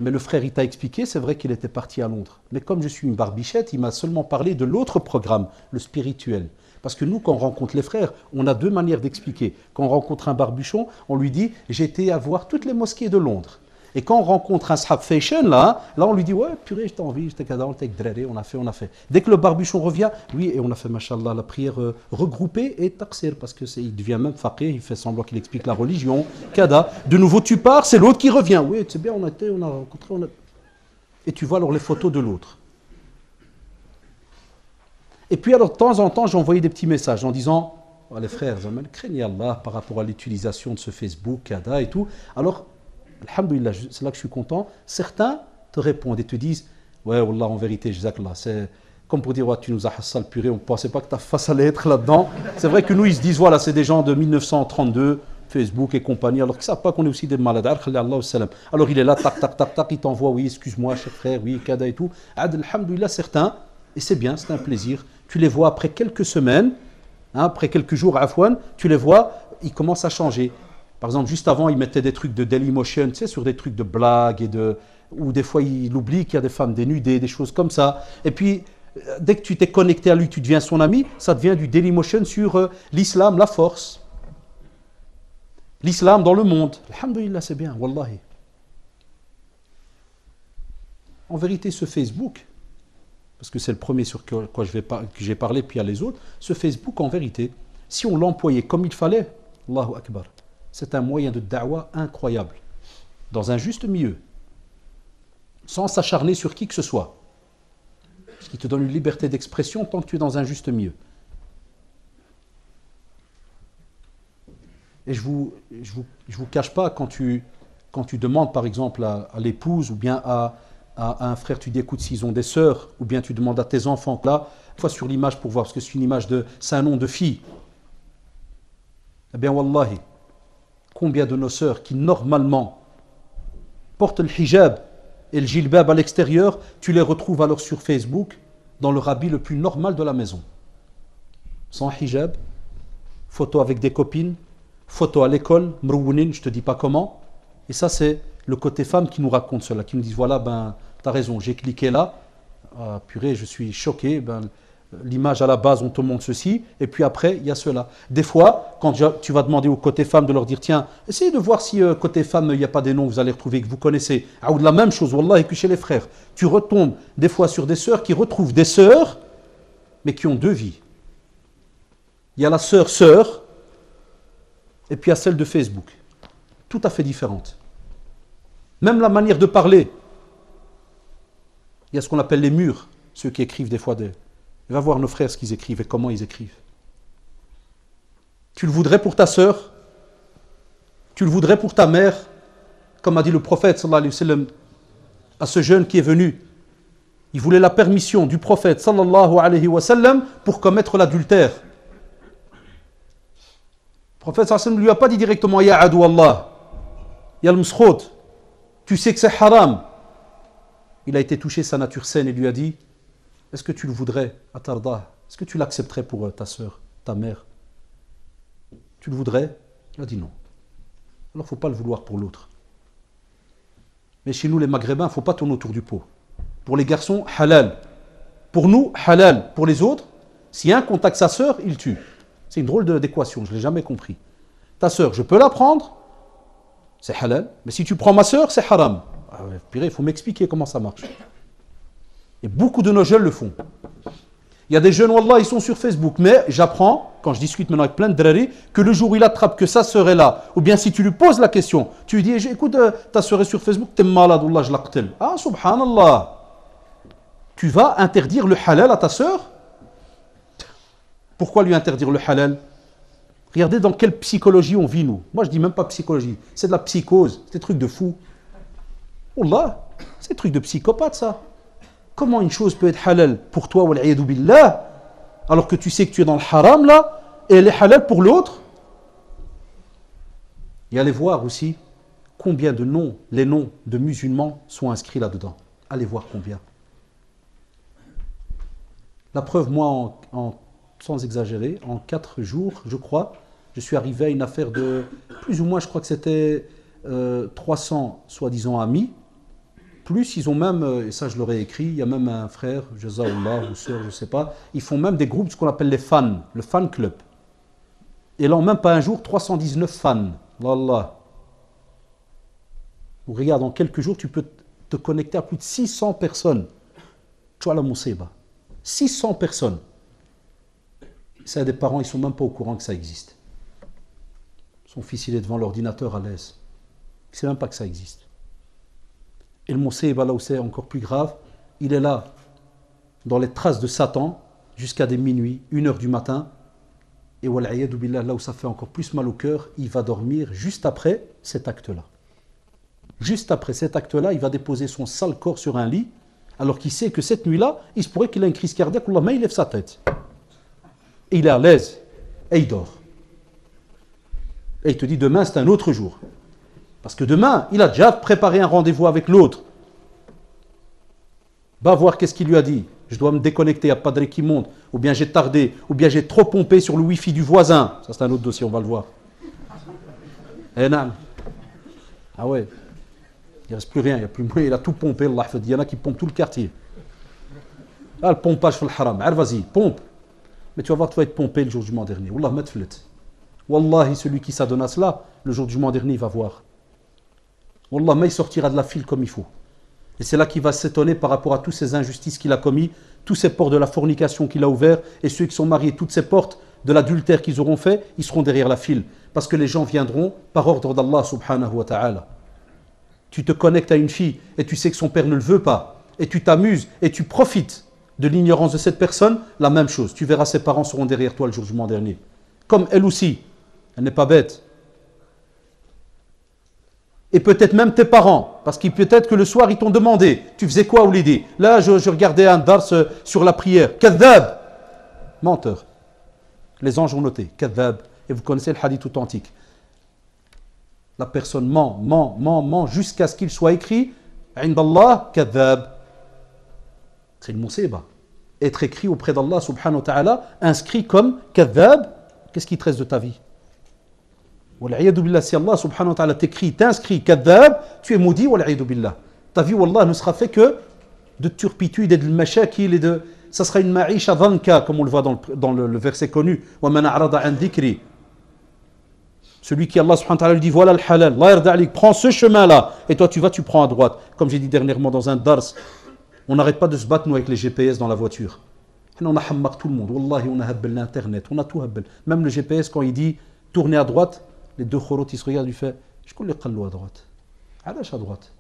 Mais le frère, il t'a expliqué, c'est vrai qu'il était parti à Londres. Mais comme je suis une barbichette, il m'a seulement parlé de l'autre programme, le spirituel. Parce que nous, quand on rencontre les frères, on a deux manières d'expliquer. Quand on rencontre un barbuchon, on lui dit « j'ai été à voir toutes les mosquées de Londres ». Et quand on rencontre un Shab Fashion, là on lui dit « ouais, purée, j'étais en vie, j'étais cadavre, j'étais dréré, on a fait ». Dès que le barbuchon revient, oui, et on a fait, machallah, la prière regroupée et taqsir, parce qu'il devient même faqih, il fait semblant qu'il explique la religion, kada. De nouveau, tu pars, c'est l'autre qui revient. Oui, c'est bien, on a rencontré, Et tu vois alors les photos de l'autre. Et puis alors, de temps en temps, j'ai envoyé des petits messages en disant oh, les frères, craignez Allah par rapport à l'utilisation de ce Facebook, kada et tout. Alors, alhamdoulilah, c'est là que je suis content. Certains te répondent et te disent ouais, wallah, en vérité, jazakallah, c'est comme pour dire ouais, tu nous as hassal purée, on ne pensait pas que ta face allait être là-dedans. C'est vrai que nous, ils se disent voilà, c'est des gens de 1932, Facebook et compagnie, alors qu'ils ne savent pas qu'on est aussi des malades. Alors il est là, tac, tac, tac, tac, il t'envoie oui, excuse-moi, cher frère, oui, kada et tout. Alhamdoulilah, certains, et c'est bien, c'est un plaisir. Tu les vois après quelques semaines, hein, après quelques jours, afwan, tu les vois, ils commencent à changer. Par exemple, juste avant, ils mettaient des trucs de Dailymotion, tu sais, sur des trucs de blagues, ou des fois, il oublie qu'il y a des femmes dénudées, des choses comme ça. Et puis, dès que tu t'es connecté à lui, tu deviens son ami, ça devient du Dailymotion sur l'islam, la force. L'islam dans le monde. Alhamdulillah, c'est bien, wallahi. En vérité, ce Facebook, parce que c'est le premier sur quoi que j'ai parlé, puis il y a les autres, ce Facebook, en vérité, si on l'employait comme il fallait, Allahu Akbar, c'est un moyen de da'wah incroyable, dans un juste milieu, sans s'acharner sur qui que ce soit, ce qui te donne une liberté d'expression tant que tu es dans un juste milieu. Et je vous cache pas, quand tu demandes par exemple à l'épouse ou bien à un frère, tu dis écoute s'ils ont des sœurs, ou bien tu demandes à tes enfants, là, une fois sur l'image pour voir, parce que c'est une image c'est un nom de fille. Eh bien wallahi, combien de nos sœurs qui normalement portent le hijab et le jilbab à l'extérieur, tu les retrouves alors sur Facebook dans le habit le plus normal de la maison. Sans hijab, photo avec des copines, photo à l'école, mrouounin, je te dis pas comment. Et ça c'est le côté femme qui nous raconte cela, qui nous dit voilà, ben, t'as raison, j'ai cliqué là, ah, purée, je suis choqué, ben, l'image à la base, on te montre ceci, et puis après, il y a cela. Des fois, quand tu vas demander au côté femme de leur dire tiens, essayez de voir si côté femme, il n'y a pas des noms, vous allez retrouver, que vous connaissez. Ah, ou de la même chose, wallah, et que chez les frères. Tu retombes des fois sur des sœurs qui retrouvent des sœurs, mais qui ont deux vies. Il y a la sœur, et puis il y a celle de Facebook. Tout à fait différente. Même la manière de parler. Il y a ce qu'on appelle les murs, ceux qui écrivent des fois des... Va voir nos frères ce qu'ils écrivent et comment ils écrivent. Tu le voudrais pour ta sœur? Tu le voudrais pour ta mère? Comme a dit le prophète sallallahu alayhi wa sallam à ce jeune qui est venu. Il voulait la permission du prophète sallallahu alayhi wa sallam pour commettre l'adultère. Le prophète sallallahu alayhi wa sallam ne lui a pas dit directement Ya adou Allah, Ya al-Mskhot, tu sais que c'est haram. Il a été touché sa nature saine et lui a dit est-ce que tu le voudrais, Atarda? Est-ce que tu l'accepterais pour ta sœur, ta mère? Tu le voudrais? Il a dit non. Alors il ne faut pas le vouloir pour l'autre. Mais chez nous les Maghrébins, il ne faut pas tourner autour du pot. Pour les garçons, halal. Pour nous, halal. Pour les autres, si un contacte sa sœur, il tue. C'est une drôle d'équation, je ne l'ai jamais compris. Ta sœur, je peux la prendre, c'est halal. Mais si tu prends ma sœur, c'est haram. Ah ouais, purée, il faut m'expliquer comment ça marche. Et beaucoup de nos jeunes le font. Il y a des jeunes, wallah, ils sont sur Facebook. Mais j'apprends, quand je discute maintenant avec plein de drari, que le jour où il attrape que sa sœur est là, ou bien si tu lui poses la question, tu lui dis, écoute, ta sœur est sur Facebook, t'es malade, wallah, je l'aqtel. Ah, subhanallah. Tu vas interdire le halal à ta sœur? Pourquoi lui interdire le halal? Regardez dans quelle psychologie on vit, nous. Moi, je dis même pas psychologie. C'est de la psychose. C'est des trucs de fou. Wallah, c'est des trucs de psychopathe, ça. Comment une chose peut être halal pour toi, wal'iyadu billah, alors que tu sais que tu es dans le haram là, et elle est halal pour l'autre? Et allez voir aussi combien de noms, les noms de musulmans sont inscrits là-dedans. Allez voir combien. La preuve, moi, sans exagérer, en 4 jours, je crois, je suis arrivé à une affaire de, plus ou moins, je crois que c'était 300 soi-disant amis, plus ils ont même, et ça je leur ai écrit, il y a même un frère, Jazaoullah, ou sœur, je ne sais pas, ils font même des groupes, ce qu'on appelle les fans, le fan club. Et là, en même pas un jour, 319 fans. Wallah. Regarde, en quelques jours, tu peux te connecter à plus de 600 personnes. Tu vois la moussiba. 600 personnes. Ça, des parents, ils ne sont même pas au courant que ça existe. Son fils, il est devant l'ordinateur à l'aise. Il ne sait même pas que ça existe. Et le moussiba, là où c'est encore plus grave, il est là, dans les traces de Satan, jusqu'à des minuit, 1h du matin. Et wal'iyadu billah, là où ça fait encore plus mal au cœur, il va dormir juste après cet acte-là. Juste après cet acte-là, il va déposer son sale corps sur un lit, alors qu'il sait que cette nuit-là, il se pourrait qu'il ait une crise cardiaque, mais il lève sa tête. Et il est à l'aise, et il dort. Et il te dit, demain, c'est un autre jour. Parce que demain, il a déjà préparé un rendez-vous avec l'autre. Va voir qu'est-ce qu'il lui a dit. Je dois me déconnecter, il n'y a pas de qui monte. Ou bien j'ai tardé, ou bien j'ai trop pompé sur le wifi du voisin. Ça, c'est un autre dossier, on va le voir. Eh non. Ah ouais. Il ne reste plus rien, il n'y a plus moyen, il a tout pompé, Allah. Il y en a qui pompent tout le quartier. Ah, le pompage fait le haram. Alors vas-y, pompe. Mais tu vas voir, tu vas être pompé le jour du jugement dernier. Wallah, matflet. Wallahi, celui qui s'adonne à cela, le jour du jugement dernier, il va voir. Wallah, mais il sortira de la file comme il faut. Et c'est là qu'il va s'étonner par rapport à toutes ces injustices qu'il a commis, tous ces portes de la fornication qu'il a ouverts, et ceux qui sont mariés, toutes ces portes de l'adultère qu'ils auront fait, ils seront derrière la file. Parce que les gens viendront par ordre d'Allah subhanahu wa ta'ala. Tu te connectes à une fille et tu sais que son père ne le veut pas, et tu t'amuses et tu profites de l'ignorance de cette personne, la même chose. Tu verras ses parents seront derrière toi le jour du jugement dernier. Comme elle aussi, elle n'est pas bête. Et peut-être même tes parents, parce que peut-être que le soir ils t'ont demandé, tu faisais quoi Oulidi? Là je regardais un dars sur la prière. Kadhab, menteur. Les anges ont noté, kadhab. Et vous connaissez le hadith authentique. La personne ment jusqu'à ce qu'il soit écrit Indallah kadhab. C'est une musiba. Être écrit auprès d'Allah subhanahu wa ta'ala, inscrit comme kadhab, qu'est-ce qui te reste de ta vie? Wal'iyadu billah, si Allah subhanahu wa ta'ala t'écrit, t'inscrit kadhab, tu es maudit, wal'iyadu billah. Ta vie, wallah, ne sera fait que de turpitude et de mashakil et de... Ça sera une ma'isha dhanka, comme on le voit dans le verset connu. Wa man a'rada an dhikri. Celui qui, Allah subhanahu wa ta'ala, lui dit, voilà le halal, la yarda alik, prends ce chemin-là. Et toi, tu prends à droite. Comme j'ai dit dernièrement dans un dars, on n'arrête pas de se battre, nous, avec les GPS dans la voiture. On a hammak tout le monde. Wallahi, on a habbel l'internet. On a tout habbel. Même le GPS, quand il dit, tournez à droite, les deux khorot, ils se regardent, il fait, je connais les qallo à droite. Alash à droite.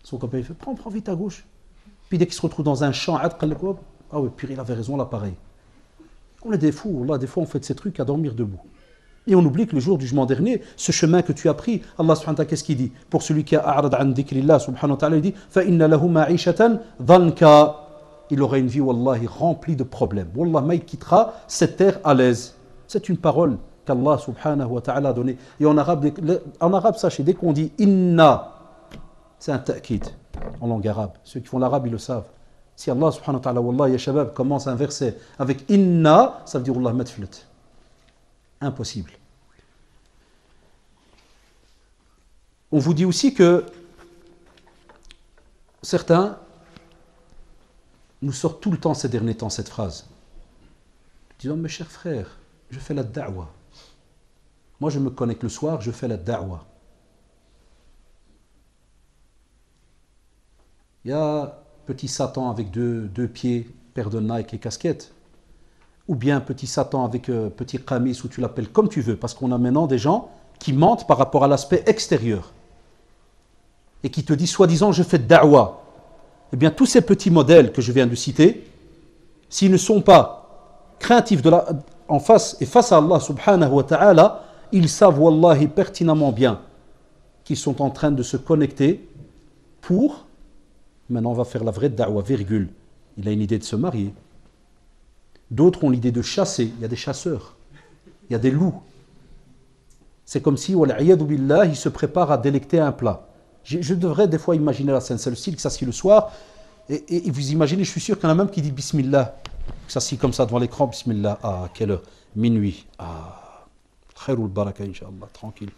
Son copain, il fait, prends vite à gauche. Puis dès qu'il se retrouve dans un champ, ah oui, puis il avait raison, là, pareil. On est des fous, là, des fois, on fait de ces trucs à dormir debout. Et on oublie que le jour du jugement dernier, ce chemin que tu as pris, Allah subhanahu wa ta'ala, qu'est-ce qu'il dit? Pour celui qui a a'rad an dhikrillah subhanahu wa ta'ala, il dit فَإِنَّ لَهُ مَعِيشَةً ضَنْكَ. Il aura une vie, wallahi, remplie de problèmes. Wallah, mais il quittera cette terre à l'aise. C'est une parole qu'Allah subhanahu wa ta'ala a donnée. Et en arabe, sachez, dès qu'on dit inna, c'est un ta'kid en langue arabe. Ceux qui font l'arabe, ils le savent. Si Allah subhanahu wa ta'ala, wallah, ya shabab, commence un verset avec inna, ça veut dire wallah, matflet. Impossible. On vous dit aussi que certains nous sortent tout le temps ces derniers temps cette phrase. Disons, mes chers frères, je fais la da'wa. Moi, je me connecte le soir, je fais la da'wa. Il y a petit Satan avec deux pieds, paire de Nike et casquette. Ou bien petit Satan avec petit qamis, ou tu l'appelles comme tu veux, parce qu'on a maintenant des gens qui mentent par rapport à l'aspect extérieur. Et qui te disent, soi-disant, je fais da'wa. Eh bien, tous ces petits modèles que je viens de citer, s'ils ne sont pas craintifs en face et face à Allah subhanahu wa ta'ala, ils savent, wallahi, pertinemment bien qu'ils sont en train de se connecter pour Maintenant, on va faire la vraie da'wa, virgule. Il a une idée de se marier. D'autres ont l'idée de chasser. Il y a des chasseurs. Il y a des loups. C'est comme si, wal'iyadu billah, il se prépare à délecter un plat. Je devrais des fois imaginer la scène. C'est le style qui s'assied le soir. Et vous imaginez, je suis sûr qu'il y en a même qui dit Bismillah. Qui s'assied comme ça devant l'écran. Bismillah. Ah, quelle heure? Minuit. Ah, khairul baraka, Inch'Allah. Tranquille.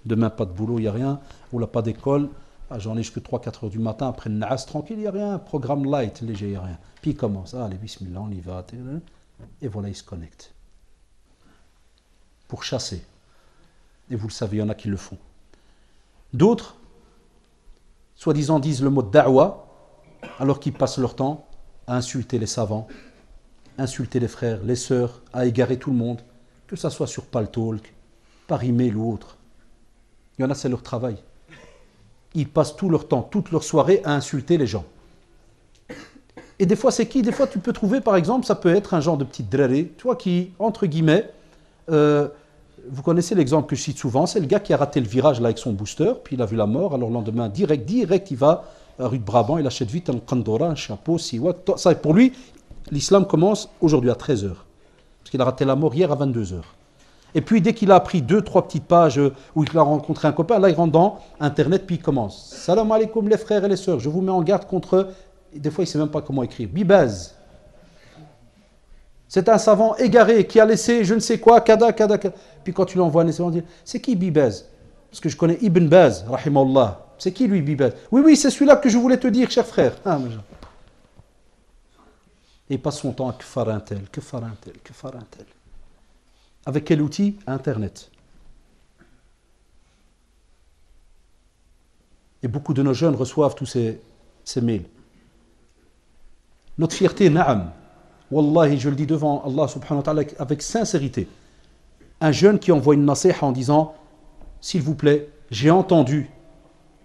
Demain, pas de boulot, il n'y a rien. Ou là, pas d'école. Ah, j'en ai jusque 3-4 heures du matin. Après le naas, tranquille, il n'y a rien. Programme light, léger, il n'y a rien. Puis il commence. Allez, Bismillah, on y va. Et voilà, il se connecte. Pour chasser. Et vous le savez, il y en a qui le font. D'autres, soi-disant, disent le mot da'wa, alors qu'ils passent leur temps à insulter les savants, insulter les frères, les sœurs, à égarer tout le monde, que ça soit sur Paltalk, par email ou autre. Il y en a, c'est leur travail. Ils passent tout leur temps, toute leur soirée à insulter les gens. Et des fois, c'est qui? Des fois, tu peux trouver, par exemple, ça peut être un genre de petite dréré, tu vois, qui, entre guillemets, vous connaissez l'exemple que je cite souvent, c'est le gars qui a raté le virage là avec son booster, puis il a vu la mort, alors le lendemain, direct, il va à rue de Brabant, il achète vite un kandora, un chapeau, siwak. Ça, pour lui, l'islam commence aujourd'hui à 13h. Parce qu'il a raté la mort hier à 22h. Et puis, dès qu'il a appris 2-3 petites pages où il a rencontré un copain, là, il rentre dans Internet, puis il commence. Salam alaikum les frères et les sœurs, je vous mets en garde contre... Des fois, il ne sait même pas comment écrire. Bibaz. C'est un savant égaré qui a laissé je ne sais quoi, kada. Puis quand tu l'envoies un essai, c'est qui Bibaz? Parce que je connais Ibn Baz, rahimahullah. C'est qui lui, Bibaz? Oui, c'est celui-là que je voulais te dire, cher frère. Ah, et il passe son temps à kfar un tel. Avec quel outil? Internet. Et beaucoup de nos jeunes reçoivent tous ces mails. Notre fierté, na'am. Wallahi, je le dis devant Allah subhanahu wa ta'ala avec sincérité. Un jeune qui envoie une nasiha en disant « S'il vous plaît, j'ai entendu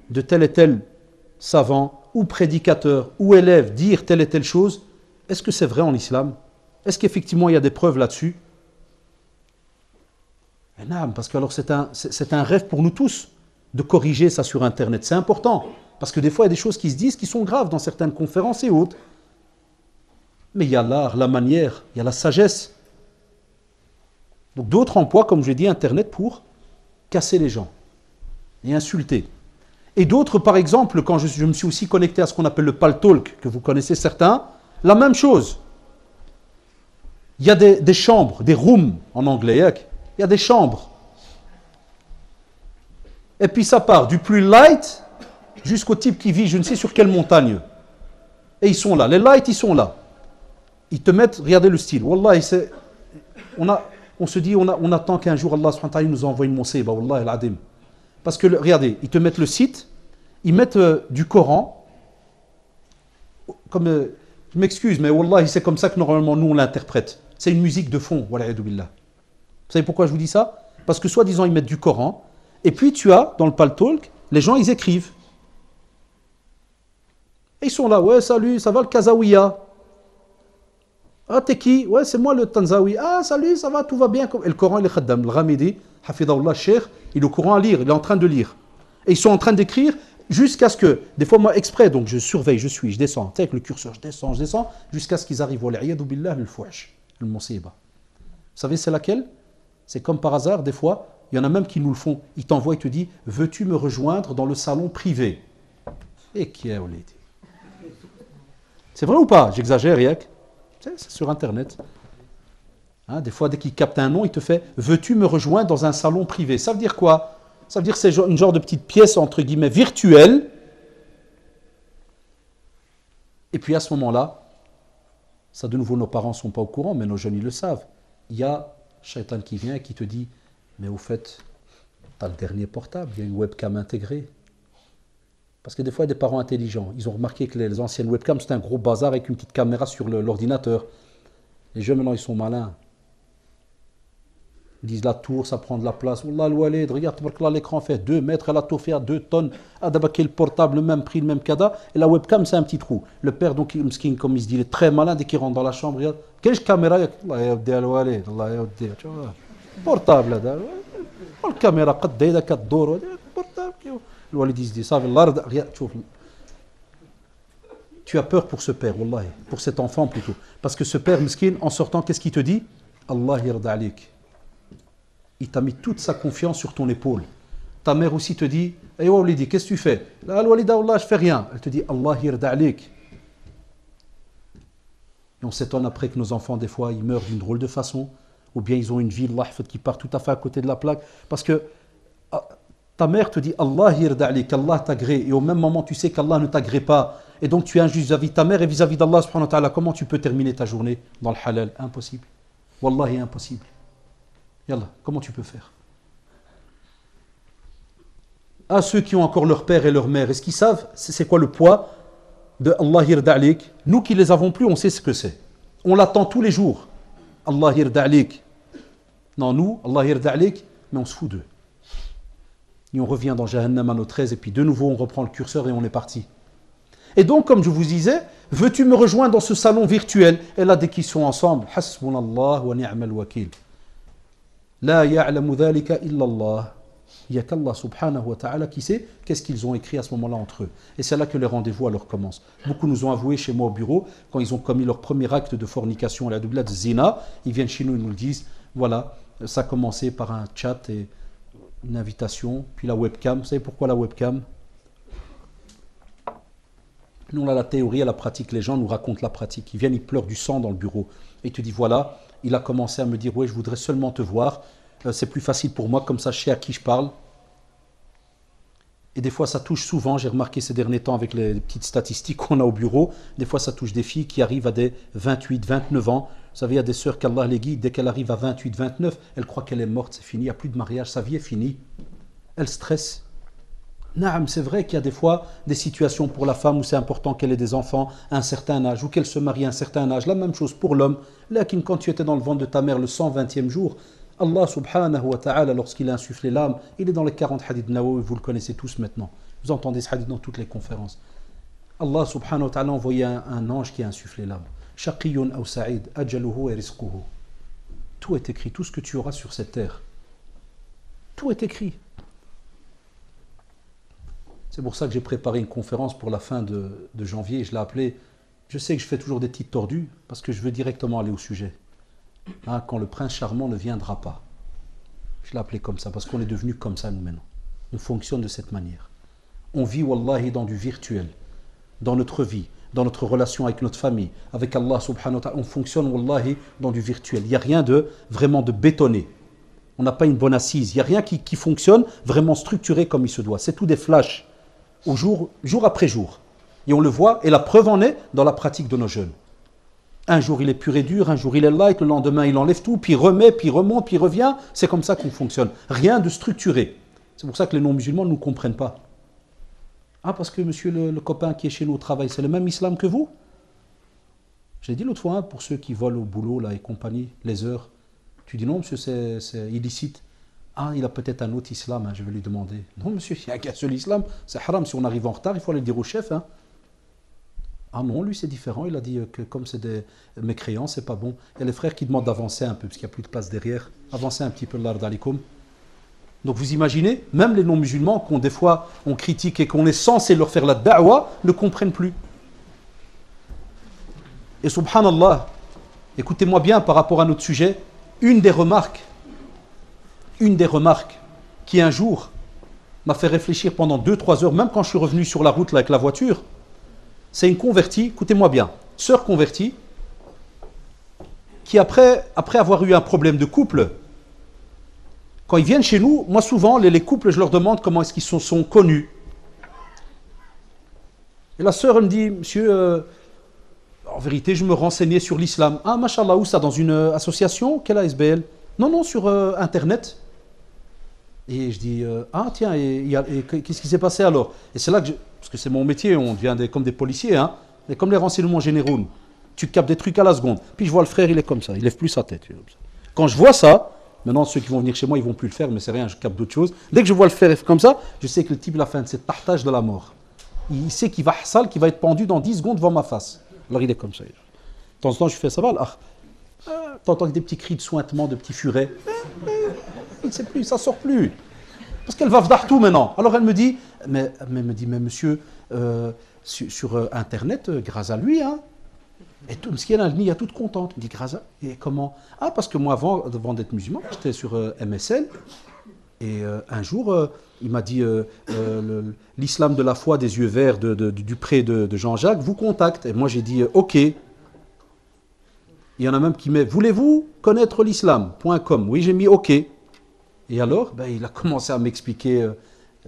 de tel et tel savant ou prédicateur ou élève dire telle et telle chose. Est-ce que c'est vrai en islam? Est-ce qu'effectivement il y a des preuves là-dessus ?» Parce que alors c'est un rêve pour nous tous de corriger ça sur Internet. C'est important. Parce que des fois, il y a des choses qui se disent qui sont graves dans certaines conférences et autres. Mais il y a l'art, la manière, il y a la sagesse. Donc d'autres emploient, comme je l'ai dit, Internet pour casser les gens et insulter. Et d'autres, par exemple, quand je me suis aussi connecté à ce qu'on appelle le Paltalk, que vous connaissez certains, la même chose. Il y a des chambres, des rooms en anglais. Il y a des chambres. Et puis ça part du plus light jusqu'au type qui vit je ne sais sur quelle montagne. Et ils sont là. Les light, ils sont là. Ils te mettent, regardez le style. Wallah, on se dit, on attend qu'un jour Allah subhanahu wa ta'ala nous envoie une musiba. Wallah al-adim. Parce que, regardez, ils te mettent le site, ils mettent du Coran, comme, je m'excuse, mais Wallah, c'est comme ça que normalement nous on l'interprète. C'est une musique de fond, wala'adu billah. Vous savez pourquoi je vous dis ça? Parce que soi-disant ils mettent du Coran, et puis tu as, dans le Paltalk, les gens ils écrivent. Et ils sont là, ouais salut, ça va le Kazaouia? Ah t'es qui? Ouais c'est moi le Tanzawi. Ah salut, ça va, tout va bien. Et le Coran il est khaddam, le Ghamidi, hafidahullah, cheikh, il est au Coran à lire, il est en train de lire. Et ils sont en train d'écrire jusqu'à ce que, des fois moi exprès, donc je surveille, je descends, tu sais, avec le curseur, je descends, jusqu'à ce qu'ils arrivent au l'iyadu billah, le fouash, le musiba. Vous savez c'est laquelle? C'est comme par hasard, des fois, il y en a même qui nous le font. Ils t'envoient, ils te disent, veux-tu me rejoindre dans le salon privé? Et qui est dit? C'est vrai ou pas? J'exagère, Yak. C'est sur Internet. Hein, des fois, dès qu'il capte un nom, il te fait « Veux-tu me rejoindre dans un salon privé ?» Ça veut dire quoi? Ça veut dire que c'est une genre de petite pièce, entre guillemets, virtuelle. Et puis à ce moment-là, ça de nouveau, nos parents ne sont pas au courant, mais nos jeunes, ils le savent. Il y a Shaitan qui vient et qui te dit « Mais au fait, tu as le dernier portable, il y a une webcam intégrée. » Parce que des fois, il y a des parents intelligents. Ils ont remarqué que les anciennes webcams, c'était un gros bazar avec une petite caméra sur l'ordinateur. Les jeunes, maintenant, ils sont malins. Ils disent la tour, ça prend de la place. Wallah, al-Walid, regarde, l'écran fait 2 mètres, la tour fait 2 tonnes. Le portable, le même prix, le même cada. Et la webcam, c'est un petit trou. Le père, donc, comme il se dit, il est très malin. Dès qu'il rentre dans la chambre, regarde. Quelle caméra? Allah yawdi al-Walid, Allah yawdi. Portable, là. La caméra, قد يدا كدور. Portable. الوالد يزدي صافي الارض شوف tu as peur pour ce père, wallahi, pour cet enfant plutôt. Parce que ce père miskin, en sortant, qu'est-ce qu'il te dit? Allah yarda alik. Il t'a mis toute sa confiance sur ton épaule. Ta mère aussi te dit, eh Walidi, qu'est-ce que tu fais? Là, Walida, Allah, je fais rien. Elle te dit, Allah yarda alik. Et on s'étonne après que nos enfants, des fois, ils meurent d'une drôle de façon, ou bien ils ont une vie, Allah, qui part tout à fait à côté de la plaque. Parce que ta mère te dit, Allah yarda alik, Allah t'agrée, et au même moment, tu sais qu'Allah ne t'agrée pas. Et donc, tu es injuste vis-à-vis de ta mère et vis-à-vis d'Allah, subhanahu wa ta'ala. Comment tu peux terminer ta journée dans le halal? Impossible. Wallahi, impossible. Yallah, comment tu peux faire? À ceux qui ont encore leur père et leur mère, est-ce qu'ils savent c'est quoi le poids de Allah yarda alik? Nous qui les avons plus, on sait ce que c'est. On l'attend tous les jours. Allah yarda alik. Non, nous, Allah yarda alik, mais on se fout d'eux. Et on revient dans Jahannam à nos 13, et puis de nouveau on reprend le curseur et on est parti. Et donc, comme je vous disais, veux-tu me rejoindre dans ce salon virtuel? Et là, dès qu'ils sont ensemble, Hasbunallah wa ni'mal wakil. La ya'lamu dhalika illallah. Il n'y a qu'Allah subhanahu wa ta'ala qui sait qu'est-ce qu'ils ont écrit à ce moment-là entre eux. Et c'est là que les rendez-vous alors commencent. Beaucoup nous ont avoué chez moi au bureau, quand ils ont commis leur premier acte de fornication, la doublette de zina, ils viennent chez nous et nous le disent, voilà, ça a commencé par un chat et une invitation, puis la webcam. Vous savez pourquoi la webcam? Nous, on a la théorie et la pratique. Les gens nous racontent la pratique. Ils viennent, ils pleurent du sang dans le bureau. Et ils te disent, voilà, il a commencé à me dire, ouais, je voudrais seulement te voir. C'est plus facile pour moi, comme ça, je sais à qui je parle. Et des fois, ça touche souvent, j'ai remarqué ces derniers temps avec les petites statistiques qu'on a au bureau, des fois, ça touche des filles qui arrivent à des 28, 29 ans. Vous savez, il y a des sœurs qu'Allah les guide, dès qu'elle arrive à 28, 29, elle croit qu'elle est morte, c'est fini, il n'y a plus de mariage, sa vie est finie. Elle stresse. Naam, c'est vrai qu'il y a des fois des situations pour la femme où c'est important qu'elle ait des enfants à un certain âge, ou qu'elle se marie à un certain âge. La même chose pour l'homme. Là, quand tu étais dans le ventre de ta mère le 120e jour, Allah subhanahu wa ta'ala, lorsqu'il a insufflé l'âme, il est dans les 40 hadiths Nawawi, vous le connaissez tous maintenant. Vous entendez ce hadith dans toutes les conférences. Allah subhanahu wa ta'ala a envoyé un ange qui a insufflé l'âme. Shaqiyun aw sa'id, ajaluhu et rizquhu. Tout est écrit, tout ce que tu auras sur cette terre. Tout est écrit. C'est pour ça que j'ai préparé une conférence pour la fin de janvier. Je l'ai appelée, je sais que je fais toujours des petites tordues, parce que je veux directement aller au sujet. Hein, quand le prince charmant ne viendra pas. Je l'ai appelé comme ça, parce qu'on est devenu comme ça nous maintenant. On fonctionne de cette manière. On vit, wallahi, dans du virtuel. Dans notre vie, dans notre relation avec notre famille, avec Allah subhanahu wa ta'ala. On fonctionne, wallahi, dans du virtuel. Il n'y a rien de vraiment de bétonné. On n'a pas une bonne assise. Il n'y a rien qui fonctionne vraiment structuré comme il se doit. C'est tout des flashs. Au jour après jour. Et on le voit, et la preuve en est dans la pratique de nos jeunes. Un jour il est pur et dur, un jour il est light, le lendemain il enlève tout, puis remet, puis remonte, puis revient. C'est comme ça qu'on fonctionne. Rien de structuré. C'est pour ça que les non-musulmans ne nous comprennent pas. Ah, parce que monsieur le copain qui est chez nous au travail, c'est le même islam que vous? Je l'ai dit l'autre fois, hein, pour ceux qui volent au boulot là et compagnie, les heures. Tu dis non, monsieur, c'est illicite. Ah, il a peut-être un autre islam, hein, je vais lui demander. Non, monsieur, il n'y a qu'un seul islam, c'est haram. Si on arrive en retard, il faut aller le dire au chef. Hein. Ah non, lui c'est différent, il a dit que comme c'est des mécréants, c'est pas bon. Il y a les frères qui demandent d'avancer un peu, parce qu'il n'y a plus de place derrière. Avancez un petit peu, l'ard alikum. Donc vous imaginez, même les non-musulmans, qu'on des fois on critique et qu'on est censé leur faire la da'wa, ne comprennent plus. Et subhanallah, écoutez-moi bien par rapport à notre sujet, une des remarques qui un jour m'a fait réfléchir pendant 2-3 heures, même quand je suis revenu sur la route là, avec la voiture, c'est une convertie, écoutez-moi bien, sœur convertie, qui après avoir eu un problème de couple, quand ils viennent chez nous, moi souvent, les couples, je leur demande comment est-ce qu'ils sont connus. Et la sœur, elle me dit, monsieur, en vérité, je me renseignais sur l'islam. Ah, machallah, où ça? Dans une association? Quelle ASBL? Non, sur Internet. Et je dis, ah tiens, et qu'est-ce qui s'est passé alors? Et c'est là que, parce que c'est mon métier, on devient comme des policiers, hein, et comme les renseignements généraux, tu captes des trucs à la seconde. Puis je vois le frère, il est comme ça, il lève plus sa tête. Quand je vois ça, maintenant ceux qui vont venir chez moi, ils vont plus le faire, mais c'est rien, je capte d'autres choses. Dès que je vois le frère comme ça, je sais que le type, il a fait c'est partage de la mort. Il sait qu'il va hassal, qu'il va être pendu dans 10 secondes devant ma face. Alors il est comme ça. De temps en temps, je fais ça va, là. T'entends des petits cris de sointement, de petits furets. Il ne sait plus, ça ne sort plus. Parce qu'elle va v'dartou maintenant. Alors elle me dit, mais monsieur, sur Internet grâce à lui. Hein. Et tout, il y a toute contente. Il dit grâce à... Et comment? Ah, parce que moi, avant d'être musulman, j'étais sur MSN. Et un jour, il m'a dit l'islam de la foi des yeux verts du pré de Jean-Jacques vous contacte. Et moi, j'ai dit OK. Il y en a même qui met voulez-vous connaître l'islam.com. Oui, j'ai mis OK. Et alors, ben, il a commencé à m'expliquer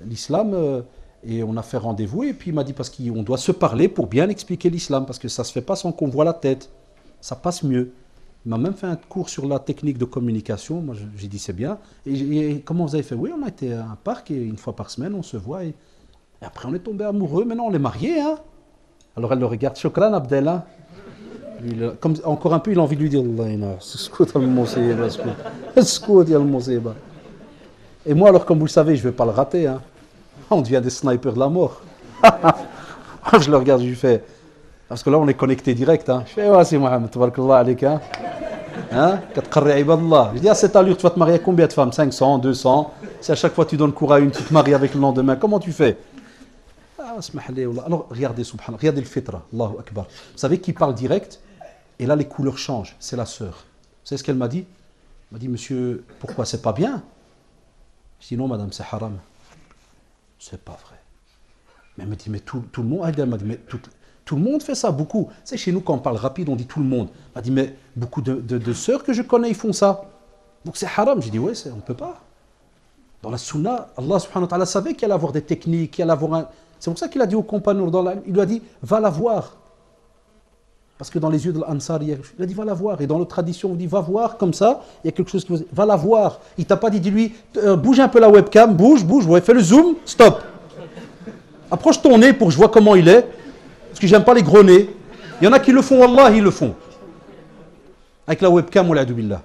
l'islam et on a fait rendez-vous. Et puis il m'a dit parce qu'on doit se parler pour bien expliquer l'islam parce que ça ne se fait pas sans qu'on voit la tête. Ça passe mieux. Il m'a même fait un cours sur la technique de communication. Moi, j'ai dit c'est bien. Et comment vous avez fait? Oui, on a été à un parc et une fois par semaine, on se voit. Et après, on est tombé amoureux. Maintenant, on est mariés. Hein. Alors, elle le regarde. Shukran, Abdel. Hein. Comme, encore un peu, il a envie de lui dire et moi, alors, comme vous le savez, je ne vais pas le rater. Hein. On devient des snipers de la mort. Je le regarde, je lui fais. Parce que là, on est connecté direct. Hein. Je fais, ouais, c'est Mohamed, tabarakallah alik. Hein. Je dis, à cette allure, tu vas te marier à combien de femmes? 500, 200. Si à chaque fois tu donnes cours à une, tu te maries avec le lendemain, comment tu fais? Alors, regardez, subhanallah, regardez le fitra, Allahu Akbar. Vous savez qui parle direct? Et là, les couleurs changent. C'est la sœur. Vous savez ce qu'elle m'a dit? Elle m'a dit, monsieur, pourquoi c'est pas bien? Je dis, non, madame, c'est haram. C'est pas vrai. Mais elle me dit, mais tout le monde, elle m'a dit, mais tout le monde fait ça, beaucoup. C'est chez nous, quand on parle rapide, on dit tout le monde. Elle m'a dit, mais beaucoup de sœurs que je connais, ils font ça. Donc c'est haram. J'ai dit, ouais, on ne peut pas. Dans la sunna, Allah subhanahu wa ta'ala savait qu'il allait avoir des techniques, qu'il allait avoir un... C'est pour ça qu'il a dit au compagnon, il lui a dit, va la voir. Parce que dans les yeux de l'Ansar, il a dit, va la voir. Et dans notre tradition, on dit, va voir, comme ça, il y a quelque chose qui va... Va la voir. Il t'a pas dit, dis-lui, bouge un peu la webcam, bouge, ouais, fais le zoom, stop. Approche ton nez pour que je vois comment il est. Parce que j'aime pas les gros nez. Il y en a qui le font, wallah, ils le font. Avec la webcam, wallah billah.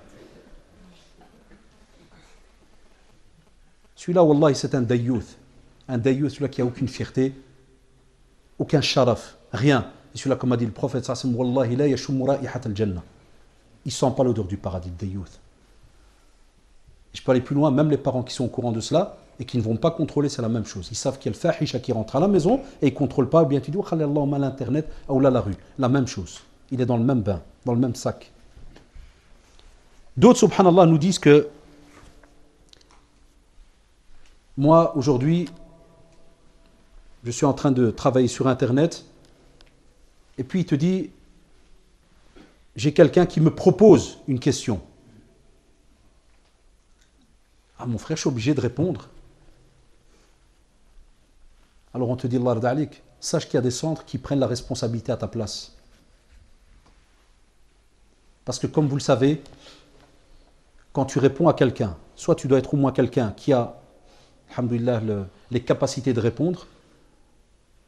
Celui-là, wallah, c'est un dayyouth. Un dayyouth, celui-là qui n'a aucune fierté, aucun sharaf, rien. Et celui-là, comme a dit le prophète, wallahi la yashummu ra'ihat al-jannah. Il ne sent pas l'odeur du paradis, dayyouth. Je peux aller plus loin, même les parents qui sont au courant de cela, et qui ne vont pas contrôler, c'est la même chose. Ils savent qu'il y a le fahisha qui rentre à la maison et ils ne contrôlent pas. Ou bien tu dis, oh, khalillah, l'internet, ou là, la rue. La même chose. Il est dans le même bain, dans le même sac. D'autres, subhanallah, nous disent que moi, aujourd'hui, je suis en train de travailler sur internet et puis il te dit, j'ai quelqu'un qui me propose une question. Ah, mon frère, je suis obligé de répondre. Alors on te dit, Allah arda'alik, sache qu'il y a des centres qui prennent la responsabilité à ta place. Parce que comme vous le savez, quand tu réponds à quelqu'un, soit tu dois être au moins quelqu'un qui a, alhamdoulilah, les capacités de répondre,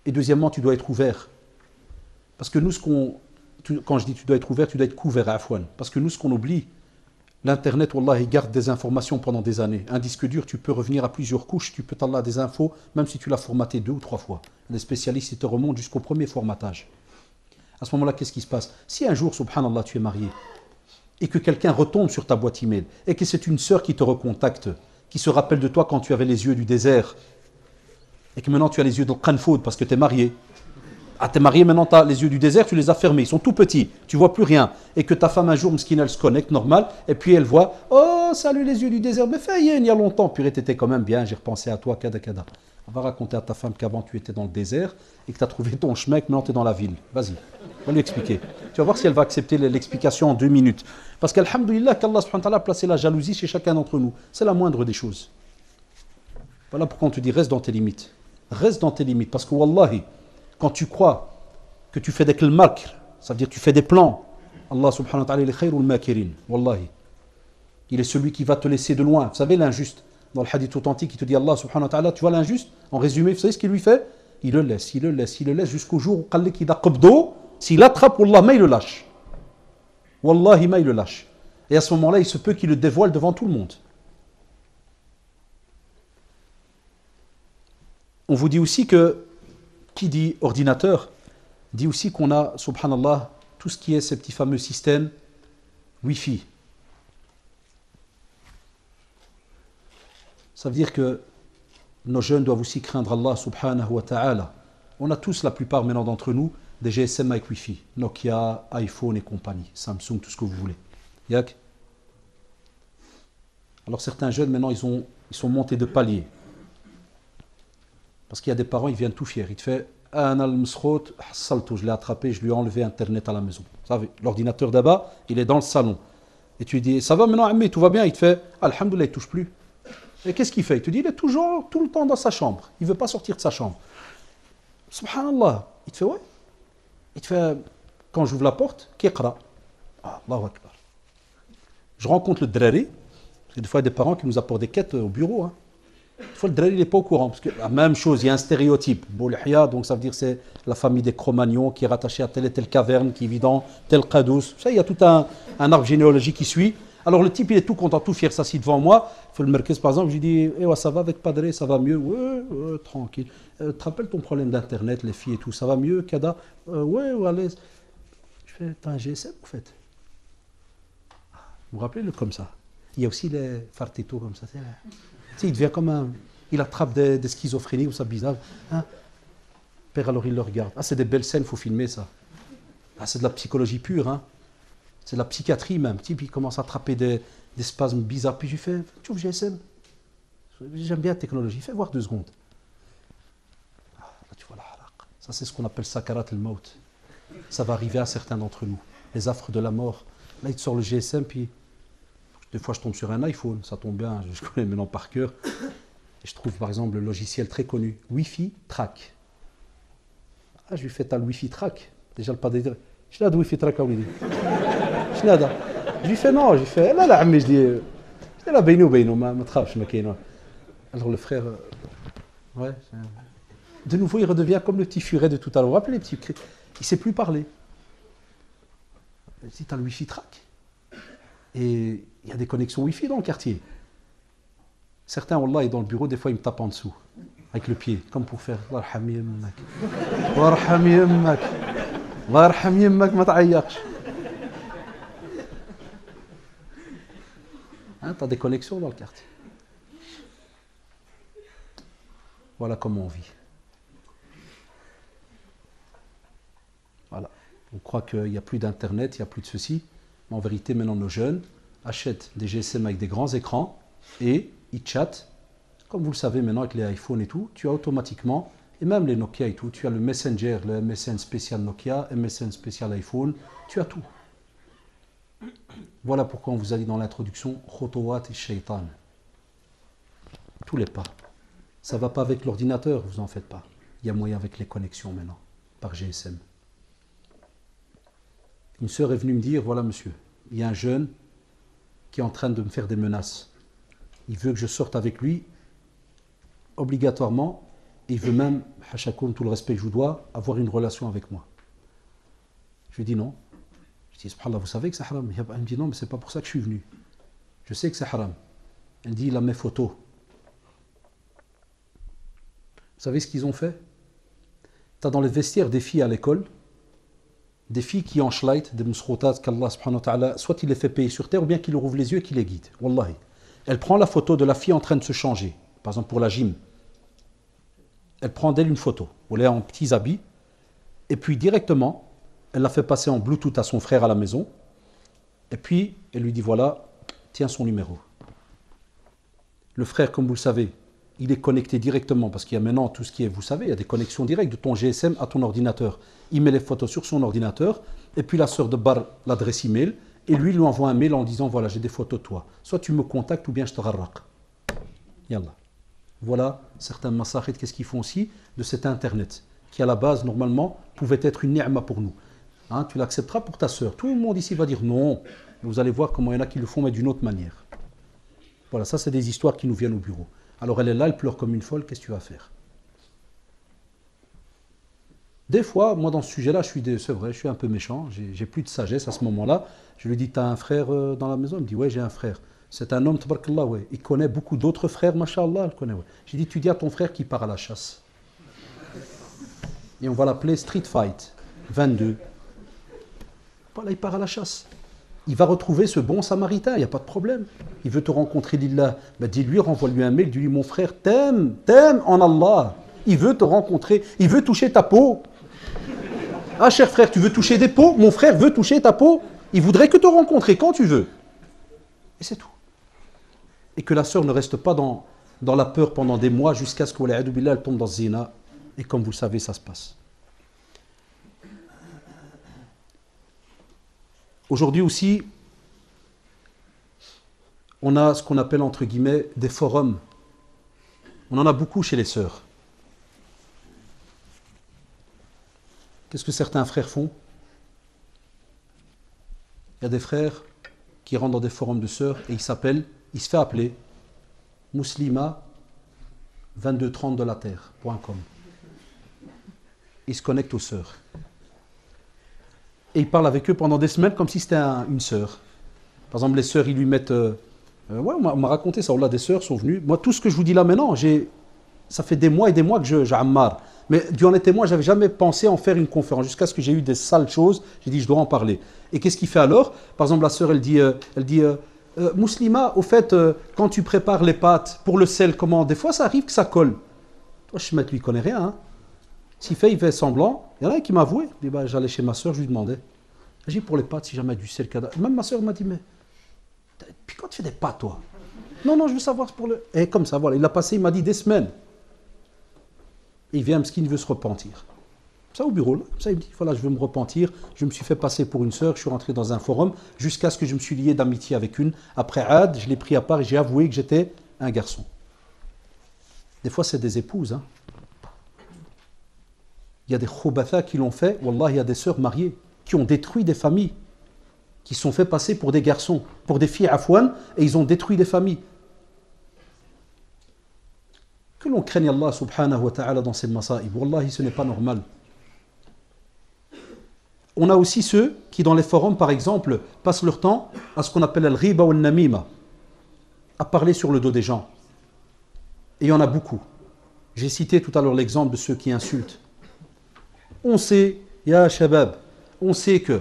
et deuxièmement, tu dois être ouvert. Parce que nous, quand je dis tu dois être ouvert, tu dois être couvert à Afouane. Parce que nous, ce qu'on oublie, l'Internet, wallah, il garde des informations pendant des années. Un disque dur, tu peux revenir à plusieurs couches, tu peux t'aller des infos, même si tu l'as formaté 2 ou 3 fois. Les spécialistes, ils te remontent jusqu'au premier formatage. À ce moment-là, qu'est-ce qui se passe? Si un jour, subhanallah, tu es marié, et que quelqu'un retombe sur ta boîte email, et que c'est une sœur qui te recontacte, qui se rappelle de toi quand tu avais les yeux du désert, et que maintenant tu as les yeux de Qanfoud parce que tu es marié. Ah, t'es marié, maintenant tu as les yeux du désert, tu les as fermés, ils sont tout petits, tu vois plus rien. Et que ta femme un jour, mskina, elle se connecte, normal, et puis elle voit, oh, salut les yeux du désert, mais il y a longtemps, purée, t'étais quand même bien, j'ai repensé à toi, kada. On va raconter à ta femme qu'avant tu étais dans le désert, et que tu as trouvé ton chemin, que maintenant tu es dans la ville. Vas-y, on va lui expliquer. Tu vas voir si elle va accepter l'explication en 2 minutes. Parce qu'alhamdoulilah, qu'Allah subhanahu wa ta'ala a placé la jalousie chez chacun d'entre nous. C'est la moindre des choses. Voilà pourquoi on te dit, reste dans tes limites. Reste dans tes limites, parce que wallahi, quand tu crois que tu fais des makr, ça veut dire que tu fais des plans, Allah subhanahu wa ta'ala il est khayrul makirin, wallahi. Il est celui qui va te laisser de loin. Vous savez l'injuste, dans le hadith authentique, il te dit Allah subhanahu wa ta'ala, tu vois l'injuste, en résumé, vous savez ce qu'il lui fait? Il le laisse jusqu'au jour où qallik ida qabdo, s'il attrape Allah, mais il le lâche. Wallahi, mais il le lâche. Et à ce moment-là, il se peut qu'il le dévoile devant tout le monde. On vous dit aussi que, qui dit ordinateur, dit aussi qu'on a, subhanallah, tout ce qui est ces petits fameux systèmes Wi-Fi. Ça veut dire que nos jeunes doivent aussi craindre Allah subhanahu wa ta'ala. On a tous, la plupart maintenant d'entre nous, des GSM avec Wi-Fi. Nokia, iPhone et compagnie. Samsung, tout ce que vous voulez. Yak. Alors certains jeunes, maintenant, ils sont montés de palier. Parce qu'il y a des parents, ils viennent tout fiers. Ils te font « je l'ai attrapé, je lui ai enlevé Internet à la maison. » Vous savez, l'ordinateur d'abord, il est dans le salon. Et tu lui dis « Ça va maintenant, mais tout va bien ?» Il te fait « Alhamdoulilah, il ne touche plus. » Et qu'est-ce qu'il fait? Il te dit « Il est toujours, tout le temps dans sa chambre. Il ne veut pas sortir de sa chambre. » Subhanallah. Il te fait « Ouais. » Il te fait « Quand j'ouvre la porte, Kikra. » Allahu Akbar. Je rencontre le drari. Parce que des fois, il y a des parents qui nous apportent des quêtes au bureau. Hein. Des fois, le drari, il n'est pas au courant. Parce que la même chose, il y a un stéréotype. Boulhia, donc ça veut dire que c'est la famille des Cro-Magnons qui est rattachée à telle et telle caverne, qui vit dans tel Qadous. Ça, il y a tout un arbre généalogique qui suit. Alors, le type, il est tout content, tout fier, s'assit devant moi. Il fait le merkez, par exemple. Je lui dis ça va avec Padré, ça va mieux. Ouais, tranquille. Tu te rappelles ton problème d'Internet, les filles et tout, ça va mieux, Kada? Ouais, allez. Je fais, t'as un GSM, vous faites? Vous vous rappelez le comme ça? Il y a aussi les fartétos comme ça. Il devient comme un... Il attrape des schizophrénies ou ça bizarre. Hein? Père, alors il le regarde. Ah, c'est des belles scènes, il faut filmer ça. Ah, c'est de la psychologie pure. Hein? C'est de la psychiatrie même. Type, il commence à attraper des spasmes bizarres. Puis je lui fais, tu ouvres GSM? J'aime bien la technologie. Fais voir 2 secondes. Ah, là, tu vois la halaq. Ça, c'est ce qu'on appelle sakarat al-maut. Ça va arriver à certains d'entre nous. Les affres de la mort. Là, il te sort le GSM, puis... Des fois, je tombe sur un iPhone, ça tombe bien, je connais maintenant par cœur. Et je trouve par exemple le logiciel très connu, Wi-Fi Track. Ah, je lui fais le Wi-Fi Track. Déjà le pas de je l'ai de Wi-Fi Track à lui. Je lui fais non, je lui fais là, mais je dis, là, beino, ma trappe, je me caille. Alors le frère, ouais, de nouveau, il redevient comme le petit furet de tout à l'heure. Vous vous rappelez les petits cris? Il ne sait plus parler. Je dis, t'as le Wi-Fi Track. Et il y a des connexions Wi-Fi dans le quartier. Certains, Wallah, dans le bureau, des fois, ils me tapent en dessous, avec le pied, comme pour faire « Warham yemmak, warham yemmak, warham yemmak, ma ta'ayyaksh » Hein, tu as des connexions dans le quartier. Voilà comment on vit. Voilà. On croit qu'il n'y a plus d'Internet, il n'y a plus de ceci. En vérité, maintenant, nos jeunes achètent des GSM avec des grands écrans et ils chattent. Comme vous le savez maintenant avec les iPhones et tout, tu as automatiquement, et même les Nokia et tout, tu as le Messenger, le MSN spécial Nokia, MSN spécial iPhone, tu as tout. Voilà pourquoi on vous a dit dans l'introduction, Khotowat et Shaitan. Tous les pas. Ça ne va pas avec l'ordinateur, vous en faites pas. Il y a moyen avec les connexions maintenant, par GSM. Une sœur est venue me dire, voilà monsieur, il y a un jeune qui est en train de me faire des menaces. Il veut que je sorte avec lui, obligatoirement, et il veut même, hachakoum, tout le respect que je vous dois, avoir une relation avec moi. Je lui dis non. Je dis, subhanallah, vous savez que c'est haram? Elle me dit non, mais c'est pas pour ça que je suis venu. Je sais que c'est haram. Elle dit, il a mes photos. Vous savez ce qu'ils ont fait? Tu as dans les vestiaires des filles à l'école, des filles qui enchleitent, des msroutats qu'Allah subhanahu wa ta'ala, soit il les fait payer sur terre, ou bien qu'il leur ouvre les yeux et qu'il les guide. Wallahi. Elle prend la photo de la fille en train de se changer, par exemple pour la gym. Elle prend d'elle une photo, elle est en petits habits, et puis directement, elle la fait passer en Bluetooth à son frère à la maison, et puis elle lui dit voilà, tiens son numéro. Le frère, comme vous le savez, il est connecté directement, parce qu'il y a maintenant tout ce qui est, vous savez, il y a des connexions directes de ton GSM à ton ordinateur. Il met les photos sur son ordinateur, et puis la sœur de Bar, l'adresse email, et lui envoie un mail en disant, voilà, j'ai des photos de toi. Soit tu me contactes, ou bien je te rarraq. Yallah. Voilà certains massahid, qu'est-ce qu'ils font aussi de cet Internet, qui à la base, normalement, pouvait être une ni'ma pour nous. Hein, tu l'accepteras pour ta sœur. Tout le monde ici va dire non. Vous allez voir comment il y en a qui le font, mais d'une autre manière. Voilà, ça c'est des histoires qui nous viennent au bureau. Alors elle est là, elle pleure comme une folle, qu'est-ce que tu vas faire? Des fois, moi dans ce sujet-là, c'est vrai, je suis un peu méchant, j'ai plus de sagesse à ce moment-là. Je lui dis, tu as un frère dans la maison? Il me dit, ouais, j'ai un frère. C'est un homme, tabarakallah, ouais. Il connaît beaucoup d'autres frères, mashallah, il connaît, ouais. J'ai dit, tu dis à ton frère qu'il part à la chasse. Et on va l'appeler Street Fight 22. Voilà, il part à la chasse. Il va retrouver ce bon samaritain, il n'y a pas de problème. Il veut te rencontrer, lillah. Ben dis-lui, renvoie-lui un mail, dis-lui, mon frère, t'aime en Allah. Il veut te rencontrer, il veut toucher ta peau. Ah, cher frère, tu veux toucher des peaux? Mon frère veut toucher ta peau. Il voudrait que te rencontrer quand tu veux. Et c'est tout. Et que la sœur ne reste pas dans la peur pendant des mois jusqu'à ce qu'elle tombe dans ce zina. Et comme vous le savez, ça se passe. Aujourd'hui aussi, on a ce qu'on appelle entre guillemets des forums. On en a beaucoup chez les sœurs. Qu'est-ce que certains frères font? Il y a des frères qui rentrent dans des forums de sœurs et il se fait appeler Muslima 2230 de la terre.com. Il se connecte aux sœurs. Et il parle avec eux pendant des semaines comme si c'était une sœur. Par exemple, les sœurs, ils lui mettent... ouais, on m'a raconté ça, des sœurs sont venues. Moi, tout ce que je vous dis là maintenant, ça fait des mois et des mois que j'ammare. Mais durant les témoins, je n'avais jamais pensé en faire une conférence. Jusqu'à ce que j'ai eu des sales choses, j'ai dit, je dois en parler. Et qu'est-ce qu'il fait alors? Par exemple, la sœur, elle dit Muslima, au fait, quand tu prépares les pâtes pour le sel, comment? Des fois, ça arrive que ça colle. Toi, Schmet, lui, il ne connaît rien. Hein. Il fait semblant. Il y en a un qui m'a avoué. Il dit, bah, j'allais chez ma sœur, je lui demandais. J'ai dit, pour les pâtes, si jamais du sel, même ma sœur m'a dit, mais puis quand tu fais des pâtes, toi? Non, je veux savoir pour le... Et comme ça, voilà, il a passé, il m'a dit des semaines. Et il vient, Mskin, il veut se repentir. Ça au bureau, là. Ça, il me dit, voilà, je veux me repentir. Je me suis fait passer pour une sœur, je suis rentré dans un forum, jusqu'à ce que je me suis lié d'amitié avec une. Après Ad, je l'ai pris à part et j'ai avoué que j'étais un garçon. Des fois, c'est des épouses. Hein. Il y a des khobatha qui l'ont fait. Wallah, il y a des sœurs mariées qui ont détruit des familles, qui sont fait passer pour des garçons, pour des filles afouanes, et ils ont détruit des familles. Que l'on craigne Allah subhanahu wa ta'ala dans ces masaïb. Wallahi, ce n'est pas normal. On a aussi ceux qui, dans les forums, par exemple, passent leur temps à ce qu'on appelle al-ghiba ou al-namima, à parler sur le dos des gens. Et il y en a beaucoup. J'ai cité tout à l'heure l'exemple de ceux qui insultent. On sait, ya shabab, on sait que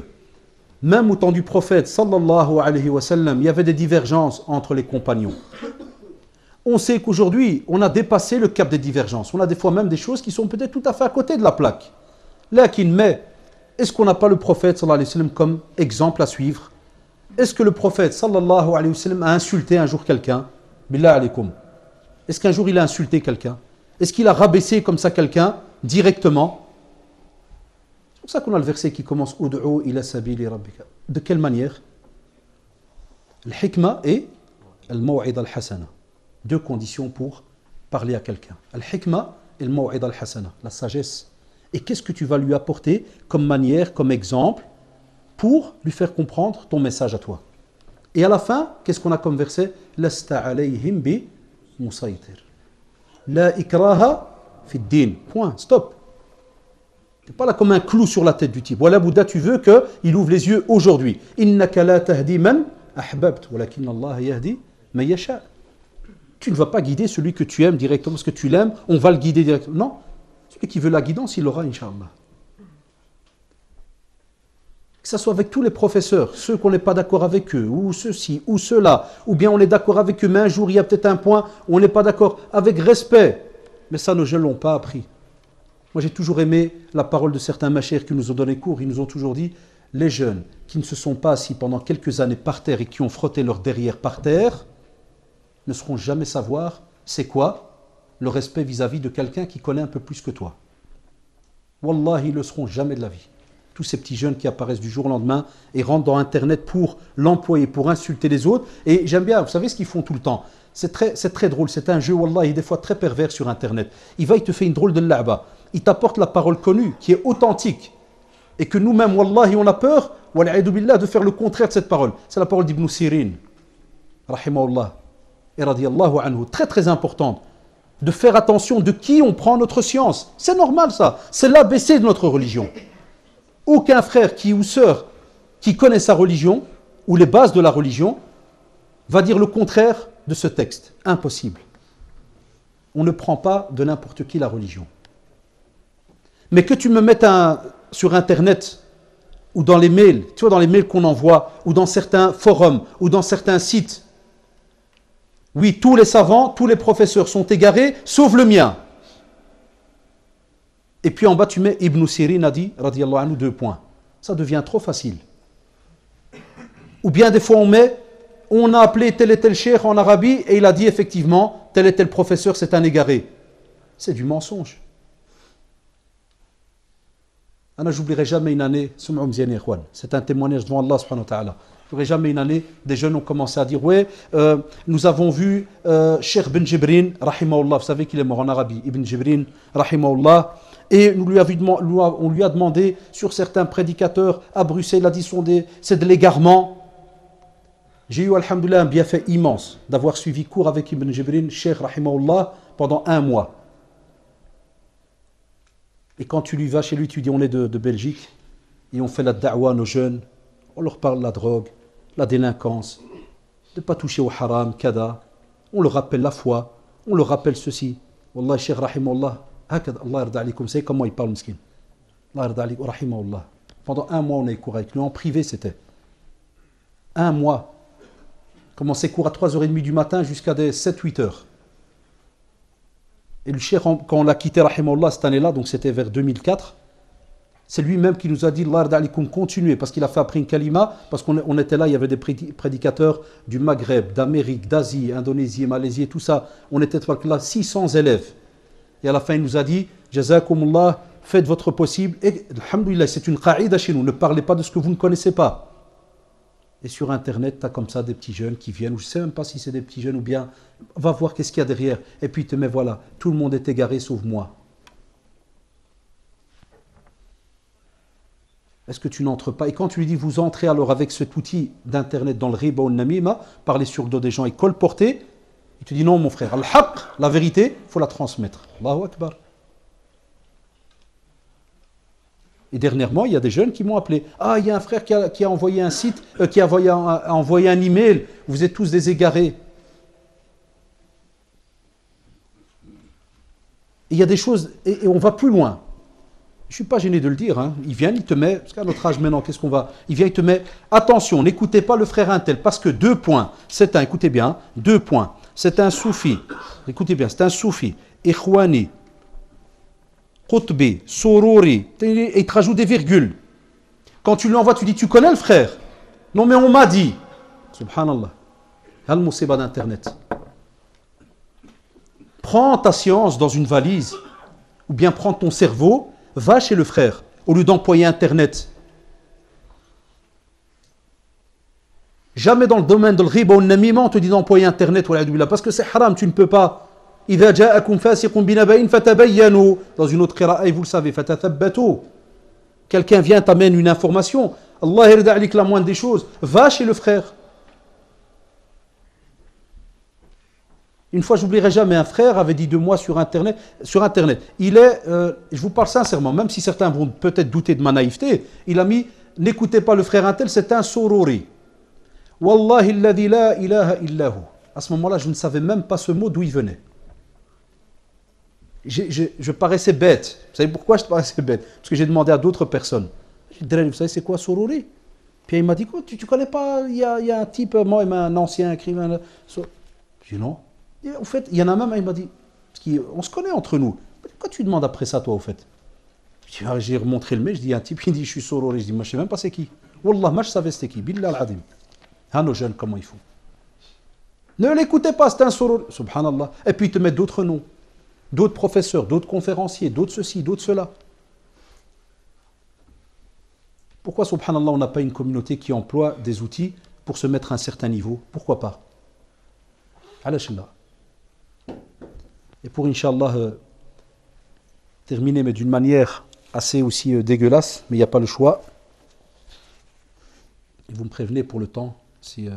même au temps du prophète, sallallahu alayhi wa sallam, il y avait des divergences entre les compagnons. On sait qu'aujourd'hui, on a dépassé le cap des divergences. On a des fois même des choses qui sont peut-être tout à fait à côté de la plaque. Mais est-ce qu'on n'a pas le prophète, sallallahu alayhi wa sallam, comme exemple à suivre? Est-ce que le prophète, sallallahu alayhi wa sallam, a insulté un jour quelqu'un? Billah alaykoum. Est-ce qu'un jour il a insulté quelqu'un? Est-ce qu'il a rabaissé comme ça quelqu'un directement? C'est pour ça qu'on a le verset qui commence Ud'u ila sabili rabbika. De quelle manière? Le hikmah et le maw'id al-hasana. Deux conditions pour parler à quelqu'un. Al-hikmah et le maw'id al-hasana, la sagesse. Et qu'est-ce que tu vas lui apporter comme manière, comme exemple, pour lui faire comprendre ton message à toi. Et à la fin, qu'est-ce qu'on a comme verset? Lasta alayhim bi musaytir. La ikraha fi din. Point. Stop. Tu n'es pas là comme un clou sur la tête du type. Voilà, Bouddha, tu veux qu'il ouvre les yeux aujourd'hui. Innaka la tahdi man ahbabt, walakin Allah yahdi man yasha. Tu ne vas pas guider celui que tu aimes directement parce que tu l'aimes, on va le guider directement. Non. Celui qui veut la guidance, il l'aura, Inch'Allah. Que ce soit avec tous les professeurs, ceux qu'on n'est pas d'accord avec eux, ou ceux-ci, ou ceux-là, ou bien on est d'accord avec eux, mais un jour il y a peut-être un point où on n'est pas d'accord, avec respect. Mais ça, nos jeunes ne l'ont pas appris. Moi, j'ai toujours aimé la parole de certains machères qui nous ont donné cours. Ils nous ont toujours dit, les jeunes qui ne se sont pas assis pendant quelques années par terre et qui ont frotté leur derrière par terre, ne sauront jamais savoir c'est quoi le respect vis-à-vis de quelqu'un qui connaît un peu plus que toi. Wallah, ils ne le seront jamais de la vie. Tous ces petits jeunes qui apparaissent du jour au lendemain et rentrent dans Internet pour l'employer, pour insulter les autres. Et j'aime bien, vous savez ce qu'ils font tout le temps? C'est très drôle, c'est un jeu, wallah, il est des fois très pervers sur Internet. Il te fait une drôle de la'ba. Il t'apporte la parole connue, qui est authentique. Et que nous-mêmes, wallahi, on a peur, wal'a'idhu billah, de faire le contraire de cette parole. C'est la parole d'Ibn Sirin, rahimahullah, et radiyallahu anhu, très très importante. De faire attention de qui on prend notre science. C'est normal ça, c'est l'ABC de notre religion. Aucun frère ou sœur qui connaît sa religion, ou les bases de la religion, va dire le contraire de ce texte. Impossible. On ne prend pas de n'importe qui la religion. Mais que tu me mettes sur Internet, ou dans les mails, tu vois, dans les mails qu'on envoie, ou dans certains forums, ou dans certains sites, oui, tous les savants, tous les professeurs sont égarés, sauf le mien. Et puis en bas, tu mets Ibn Sirin a dit, radiyallahu anhu, 2 points. Ça devient trop facile. Ou bien des fois on a appelé tel et tel cheikh en Arabie et il a dit effectivement, tel et tel professeur c'est un égaré. C'est du mensonge. J'oublierai jamais une année, c'est un témoignage devant Allah subhanahu wa ta'ala. J'oublierai jamais une année, des jeunes ont commencé à dire, ouais, nous avons vu Cheikh Ben Jibrin, rahimahullah, vous savez qu'il est mort en Arabie, Ibn Jibrin, rahimahullah, et on lui a demandé sur certains prédicateurs à Bruxelles, il a dit, c'est de l'égarement. J'ai eu, alhamdoulilah, un bienfait immense d'avoir suivi cours avec Ibn Jibrin, Cheikh rahimahullah, pendant 1 mois. Et quand tu lui vas chez lui, tu dis on est de Belgique, et on fait la da'wa à nos jeunes, on leur parle de la drogue, la délinquance, de ne pas toucher au haram, kada, on leur rappelle la foi, on leur rappelle ceci. Wallah, Cheikh rahimahullah, Allah yarda alikum, vous savez comment il parle, miskin. Allah yarda alikum, rahimahullah. Pendant 1 mois, on a eu cours avec lui, en privé c'était. 1 mois. Commençait cours à 3h30 du matin jusqu'à 7-8h. Et le cheikh, quand on l'a quitté, rahimahullah, cette année-là, donc c'était vers 2004, c'est lui-même qui nous a dit, Allah yarda alikum, continuez, parce qu'il a fait après une kalima, parce qu'on était là, il y avait des prédicateurs du Maghreb, d'Amérique, d'Asie, Indonésie, Malaisie, tout ça. On était là 600 élèves. Et à la fin, il nous a dit, Jazakumullah, faites votre possible. Et, alhamdoulilah, c'est une qa'ida chez nous, ne parlez pas de ce que vous ne connaissez pas. Et sur Internet, tu as comme ça des petits jeunes qui viennent, ou je ne sais même pas si c'est des petits jeunes ou bien, va voir qu'est-ce qu'il y a derrière. Et puis il te met, voilà, tout le monde est égaré sauf moi. Est-ce que tu n'entres pas? Et quand tu lui dis, vous entrez alors avec cet outil d'Internet dans le riba ou le namima, parler sur le dos des gens et colporter, il te dit, non mon frère, al-haq, la vérité, il faut la transmettre. Allahu Akbar. Et dernièrement, il y a des jeunes qui m'ont appelé. Ah, il y a un frère qui a envoyé un site, qui a envoyé un email. Vous êtes tous des égarés. Et il y a des choses, et on va plus loin. Je ne suis pas gêné de le dire. Hein. Il vient, il te met, parce qu'à notre âge maintenant, qu'est-ce qu'on va? Il vient, il te met, attention, n'écoutez pas le frère Intel, parce que 2 points, c'est un, écoutez bien, 2 points, c'est un soufi. Écoutez bien, c'est un soufi. Ikhwani. Qutbi, Sururi, et il te rajoute des virgules. Quand tu lui envoies, tu dis, tu connais le frère? Non, mais on m'a dit. Subhanallah. Al-Musiba d'Internet. Prends ta science dans une valise, ou bien prends ton cerveau, va chez le frère, au lieu d'employer Internet. Jamais dans le domaine de l'riba ou le namima, on te dit d'employer Internet, parce que c'est haram, tu ne peux pas. إذا جاءكم فاسق بنبأ فتبينوا. Dans une autre qira'a, et vous le savez, fatathabbatu. Quelqu'un vient, t'amène une information. Allah yarda alik la moindre des choses. Va chez le frère. Une fois, j'oublierai jamais, un frère avait dit de moi sur Internet. Il est, je vous parle sincèrement, même si certains vont peut-être douter de ma naïveté, il a mis, n'écoutez pas le frère Intel, c'est un sururi. Wallahi alladhi la ilaha illahu. À ce moment-là, je ne savais même pas ce mot d'où il venait. Je paraissais bête. Vous savez pourquoi je paraissais bête? Parce que j'ai demandé à d'autres personnes. J'ai dit, vous savez c'est quoi sururi? Puis il m'a dit, quoi, tu connais pas, il y a un type, moi, un ancien écrivain. J'ai dit non. Et en fait, il y en a même, il m'a dit, parce qu'on se connaît entre nous. Pourquoi tu demandes après ça, toi, au fait? J'ai remontré le mail, je dis, un type, il dit, je suis sururi. Je dis, moi, je ne sais même pas c'est qui. Wallah, moi, je savais c'était qui. Billah al-adim. Ah, nos jeunes, comment ils font? Ne l'écoutez pas, c'est un sururi. Subhanallah. Et puis, ils te mettent d'autres noms. D'autres professeurs, d'autres conférenciers, d'autres ceci, d'autres cela. Pourquoi, subhanallah, on n'a pas une communauté qui emploie des outils pour se mettre à un certain niveau? Pourquoi pas? Alhamdulillah. Et pour, Inch'Allah, terminer, mais d'une manière assez aussi dégueulasse, mais il n'y a pas le choix. Et vous me prévenez pour le temps. Si,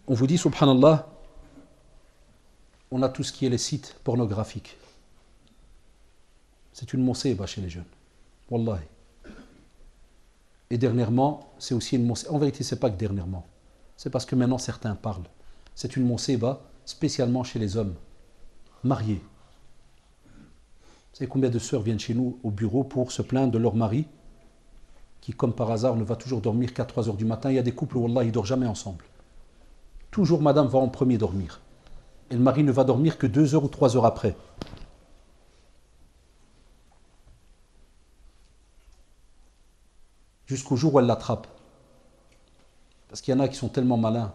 on vous dit, subhanallah, on a tout ce qui est les sites pornographiques. C'est une monseba chez les jeunes. Wallahi. Et dernièrement, c'est aussi une monseba. En vérité, ce n'est pas que dernièrement. C'est parce que maintenant, certains parlent. C'est une monseba spécialement chez les hommes mariés. Vous savez combien de sœurs viennent chez nous au bureau pour se plaindre de leur mari qui, comme par hasard, ne va toujours dormir qu'à 3 heures du matin. Il y a des couples où, Wallah, ils ne dorment jamais ensemble. Toujours, madame va en premier dormir. Et le mari ne va dormir que 2 heures ou 3 heures après. jusqu'au jour où elle l'attrape. Parce qu'il y en a qui sont tellement malins,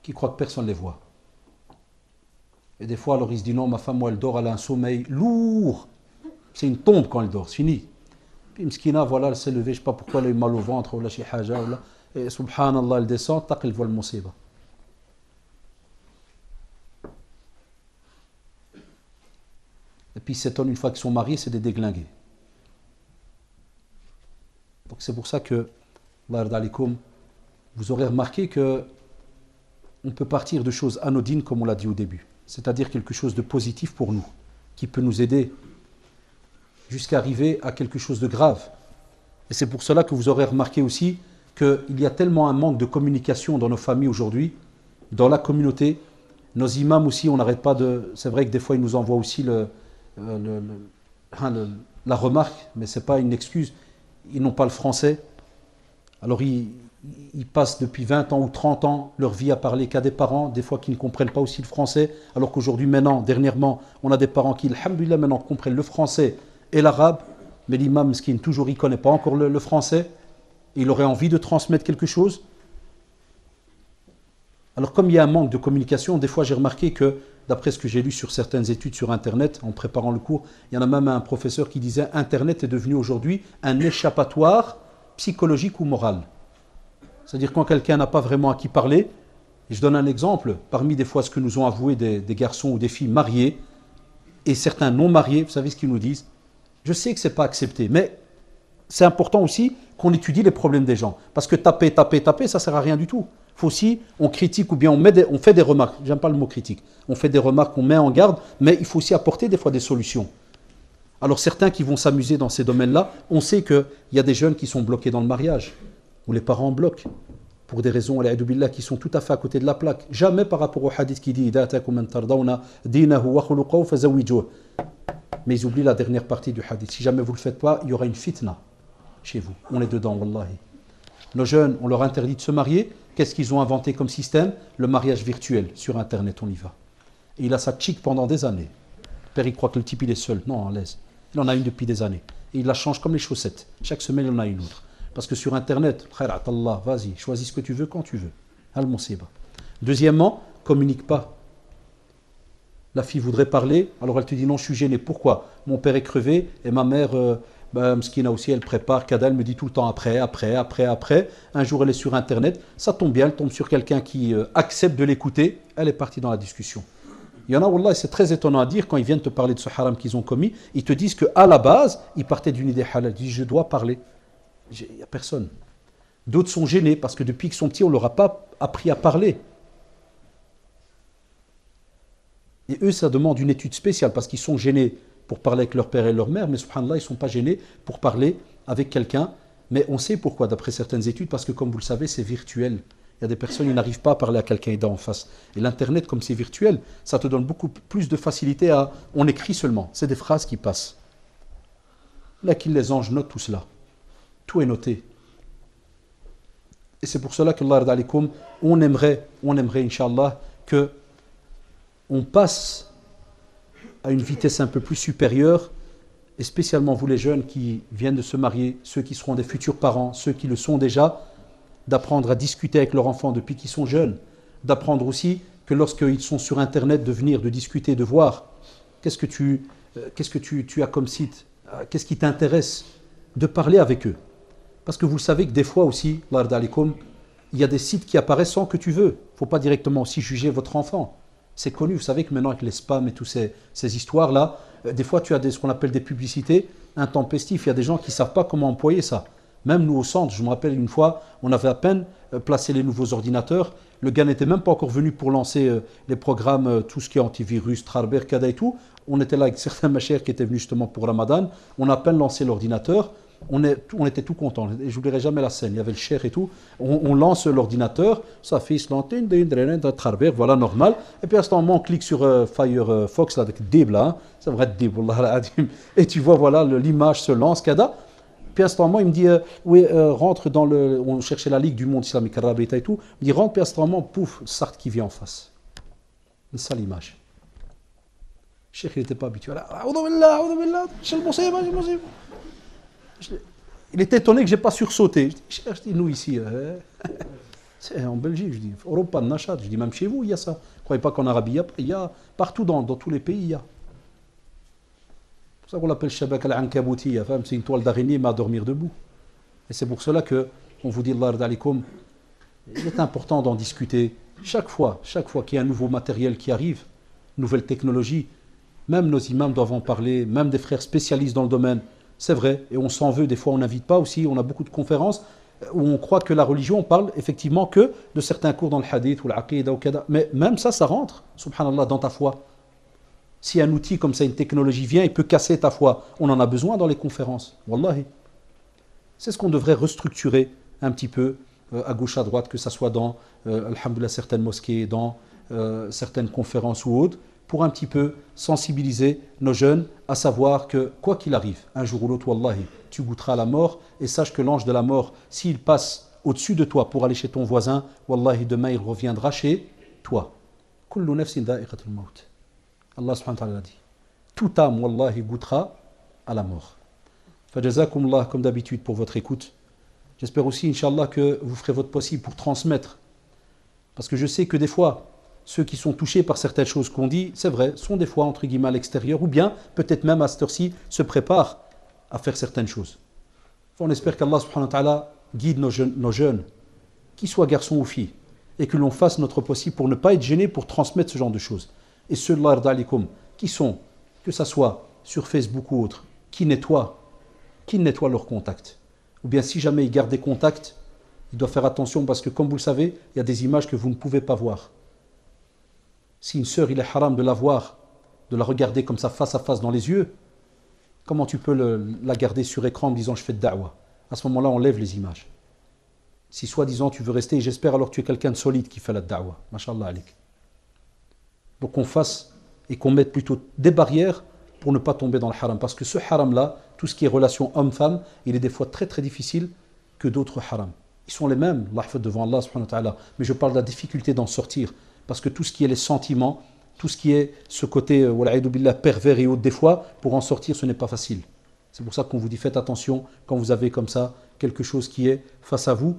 qui croient que personne ne les voit. Et des fois, alors il se dit non, ma femme, moi, elle dort, elle a un sommeil lourd. C'est une tombe quand elle dort, c'est fini. Puis Mskina, voilà, elle s'est levée, je ne sais pas pourquoi, elle a eu mal au ventre, ou là, chez Haja, ou là. Et subhanallah, elle descend, tac, elle voit le musiba. Et puis ils s'étonnent une fois qu'ils sont mariés, c'est des déglingués. Donc c'est pour ça que, Allah yarda alikoum, vous aurez remarqué que on peut partir de choses anodines, comme on l'a dit au début. C'est-à-dire quelque chose de positif pour nous, qui peut nous aider jusqu'à arriver à quelque chose de grave. Et c'est pour cela que vous aurez remarqué aussi qu'il y a tellement un manque de communication dans nos familles aujourd'hui, dans la communauté. Nos imams aussi, on n'arrête pas de... C'est vrai que des fois, ils nous envoient aussi la remarque, mais ce n'est pas une excuse. Ils n'ont pas le français. Alors, ils passent depuis 20 ans ou 30 ans leur vie à parler qu'à des parents, des fois qui ne comprennent pas aussi le français, alors qu'aujourd'hui, maintenant, dernièrement, on a des parents qui, alhamdoulilah, maintenant comprennent le français et l'arabe, mais l'imam, ce qui toujours, il ne connaît pas encore le français, il aurait envie de transmettre quelque chose. Alors, comme il y a un manque de communication, des fois, j'ai remarqué que, d'après ce que j'ai lu sur certaines études sur Internet, en préparant le cours, il y en a même un professeur qui disait « Internet est devenu aujourd'hui un échappatoire psychologique ou moral ». C'est-à-dire quand quelqu'un n'a pas vraiment à qui parler, et je donne un exemple, parmi des fois ce que nous ont avoué des garçons ou des filles mariés, et certains non mariés, vous savez ce qu'ils nous disent? Je sais que ce n'est pas accepté, mais c'est important aussi qu'on étudie les problèmes des gens. Parce que taper, ça ne sert à rien du tout. Il faut aussi, on critique ou bien on fait des remarques. J'aime pas le mot critique. On fait des remarques, on met en garde, mais il faut aussi apporter des fois des solutions. Alors certains qui vont s'amuser dans ces domaines-là, on sait qu'il y a des jeunes qui sont bloqués dans le mariage, où les parents bloquent, pour des raisons qui sont tout à fait à côté de la plaque. Jamais par rapport au hadith qui dit mais ils oublient la dernière partie du hadith. Si jamais vous ne le faites pas, il y aura une fitna chez vous. On est dedans, wallahi. Nos jeunes, on leur interdit de se marier. Qu'est-ce qu'ils ont inventé comme système? Le mariage virtuel. Sur Internet, on y va. Et il a sa chick pendant des années. Le père, il croit que le type, il est seul. Non, en l'aise. Il en a une depuis des années. Et il la change comme les chaussettes. Chaque semaine, il en a une autre. Parce que sur Internet, vas-y, choisis ce que tu veux quand tu veux. Al-Musiba. Deuxièmement, communique pas. La fille voudrait parler, alors elle te dit non, je suis gêné. Pourquoi? Mon père est crevé et ma mère, Mskina aussi, elle prépare. Kada, elle me dit tout le temps après. Un jour, elle est sur Internet. Ça tombe bien, elle tombe sur quelqu'un qui accepte de l'écouter. Elle est partie dans la discussion. Il y en a, wallah, c'est très étonnant à dire, quand ils viennent te parler de ce haram qu'ils ont commis, ils te disent qu'à la base, ils partaient d'une idée halal. Ils disent, je dois parler. Il n'y a personne. D'autres sont gênés parce que depuis qu'ils sont petits, on ne leur a pas appris à parler. Et eux, ça demande une étude spéciale parce qu'ils sont gênés pour parler avec leur père et leur mère, mais subhanallah, ils ne sont pas gênés pour parler avec quelqu'un. Mais on sait pourquoi, d'après certaines études, parce que comme vous le savez, c'est virtuel. Il y a des personnes qui n'arrivent pas à parler à quelqu'un en face. Et l'Internet, comme c'est virtuel, ça te donne beaucoup plus de facilité à... On écrit seulement, c'est des phrases qui passent. Là, les anges notent tout cela. Tout est noté. Et c'est pour cela que Allah alikoum, on aimerait, Inch'Allah, que on passe à une vitesse un peu plus supérieure, et spécialement vous les jeunes qui viennent de se marier, ceux qui seront des futurs parents, ceux qui le sont déjà, d'apprendre à discuter avec leurs enfants depuis qu'ils sont jeunes, d'apprendre aussi que lorsqu'ils sont sur Internet, de venir, de discuter, de voir qu'est-ce que tu as comme site, qu'est-ce qui t'intéresse, de parler avec eux. Parce que vous savez que des fois aussi, il y a des sites qui apparaissent sans que tu veux. Il ne faut pas directement aussi juger votre enfant. C'est connu, vous savez que maintenant avec les spams et toutes ces histoires-là, des fois tu as ce qu'on appelle des publicités intempestives. Il y a des gens qui ne savent pas comment employer ça. Même nous au centre, je me rappelle une fois, on avait à peine placé les nouveaux ordinateurs. Le gars n'était même pas encore venu pour lancer les programmes, tout ce qui est antivirus, Trarber, Kada et tout. On était là avec certains machers qui étaient venus justement pour Ramadan. On a à peine lancé l'ordinateur. On était tout contents. Et je n'oublierai jamais la scène. Il y avait le cher et tout. On lance l'ordinateur. Ça fait Trarber, voilà, normal. Et puis à ce moment, on clique sur Firefox, là, avec Dib, là. C'est vrai, Dib, et tu vois, voilà, l'image se lance, Kada. Puis à ce moment, il me dit, oui, rentre dans le... On cherchait la Ligue du monde islamique, Arabita et tout. Il me dit, rentre, puis à ce moment, pouf, Sartre qui vient en face. Une sale image. Le cheikh, il n'était pas habitué. Il était étonné que je n'ai pas sursauté. Je dis, nous ici, c'est en Belgique, je dis, Europa, Nachat, je dis, même chez vous, il y a ça. Ne croyez pas qu'en Arabie, il y a partout dans tous les pays, il y a. C'est pour ça qu'on l'appelle Shabak al-Ankabouti, c'est une toile d'araignée, mais à dormir debout. Et c'est pour cela que, on vous dit, Allah alaikum, il est important d'en discuter. Chaque fois qu'il y a un nouveau matériel qui arrive, nouvelle technologie, même nos imams doivent en parler, même des frères spécialistes dans le domaine. C'est vrai, et on s'en veut, des fois on n'invite pas aussi, on a beaucoup de conférences où on croit que la religion, on parle effectivement que de certains cours dans le hadith ou l'aqidah ou kada. Mais même ça rentre, subhanallah, dans ta foi. Si un outil comme ça, une technologie vient, il peut casser ta foi. On en a besoin dans les conférences, wallahi. C'est ce qu'on devrait restructurer un petit peu à gauche, à droite, que ce soit dans, alhamdoulilah, certaines mosquées, dans certaines conférences ou autres, pour un petit peu sensibiliser nos jeunes à savoir que, quoi qu'il arrive, un jour ou l'autre, wallahi, tu goûteras la mort, et sache que l'ange de la mort, s'il passe au-dessus de toi pour aller chez ton voisin, wallahi, demain il reviendra chez toi. Kullu nafsin dha'iqatul maut. Allah subhanahu wa ta'ala l'a dit. Toute âme, wallahi, goûtera à la mort. Fajazakumullah, comme d'habitude, pour votre écoute. J'espère aussi, Inch'Allah, que vous ferez votre possible pour transmettre. Parce que je sais que des fois, ceux qui sont touchés par certaines choses qu'on dit, c'est vrai, sont des fois, entre guillemets, à l'extérieur, ou bien, peut-être même à cette heure-ci, se préparent à faire certaines choses. On espère qu'Allah subhanahu wa ta'ala guide nos jeunes, qu'ils soient garçons ou filles, et que l'on fasse notre possible pour ne pas être gênés pour transmettre ce genre de choses. Et ceux-là, qui sont, que ce soit sur Facebook ou autre, qui nettoient leurs contacts. Ou bien si jamais ils gardent des contacts, ils doivent faire attention parce que comme vous le savez, il y a des images que vous ne pouvez pas voir. Si une sœur, il est haram de la voir, de la regarder comme ça face à face dans les yeux, comment tu peux la garder sur écran en disant je fais de da'wah? À ce moment-là, on lève les images. Si soi-disant tu veux rester, et j'espère alors que tu es quelqu'un de solide qui fait la da'wah. Mashallah alik. Donc qu'on fasse et qu'on mette plutôt des barrières pour ne pas tomber dans le haram. Parce que ce haram-là, tout ce qui est relation homme-femme, il est des fois très très difficile que d'autres harams. Ils sont les mêmes, devant Allah subhanahu wa ta'ala. Mais je parle de la difficulté d'en sortir. Parce que tout ce qui est les sentiments, tout ce qui est ce côté pervers et autres, des fois, pour en sortir, ce n'est pas facile. C'est pour ça qu'on vous dit, faites attention quand vous avez comme ça quelque chose qui est face à vous.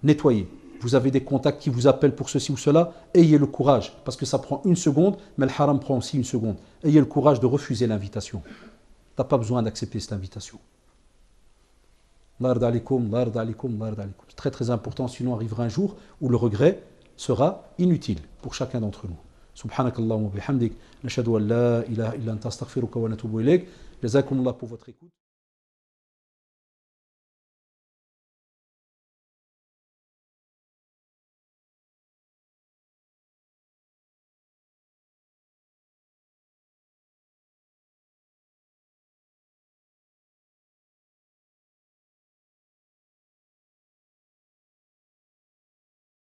Nettoyez. Vous avez des contacts qui vous appellent pour ceci ou cela, ayez le courage, parce que ça prend une seconde, mais le haram prend aussi une seconde. Ayez le courage de refuser l'invitation. Tu n'as pas besoin d'accepter cette invitation. C'est très très important, sinon arrivera un jour où le regret sera inutile pour chacun d'entre nous. Subhanakallahumma bihamdik, nashhadu an la ilaha illa anta astaghfiruka wa natubu ilayk. Jazakumullah pour votre écoute.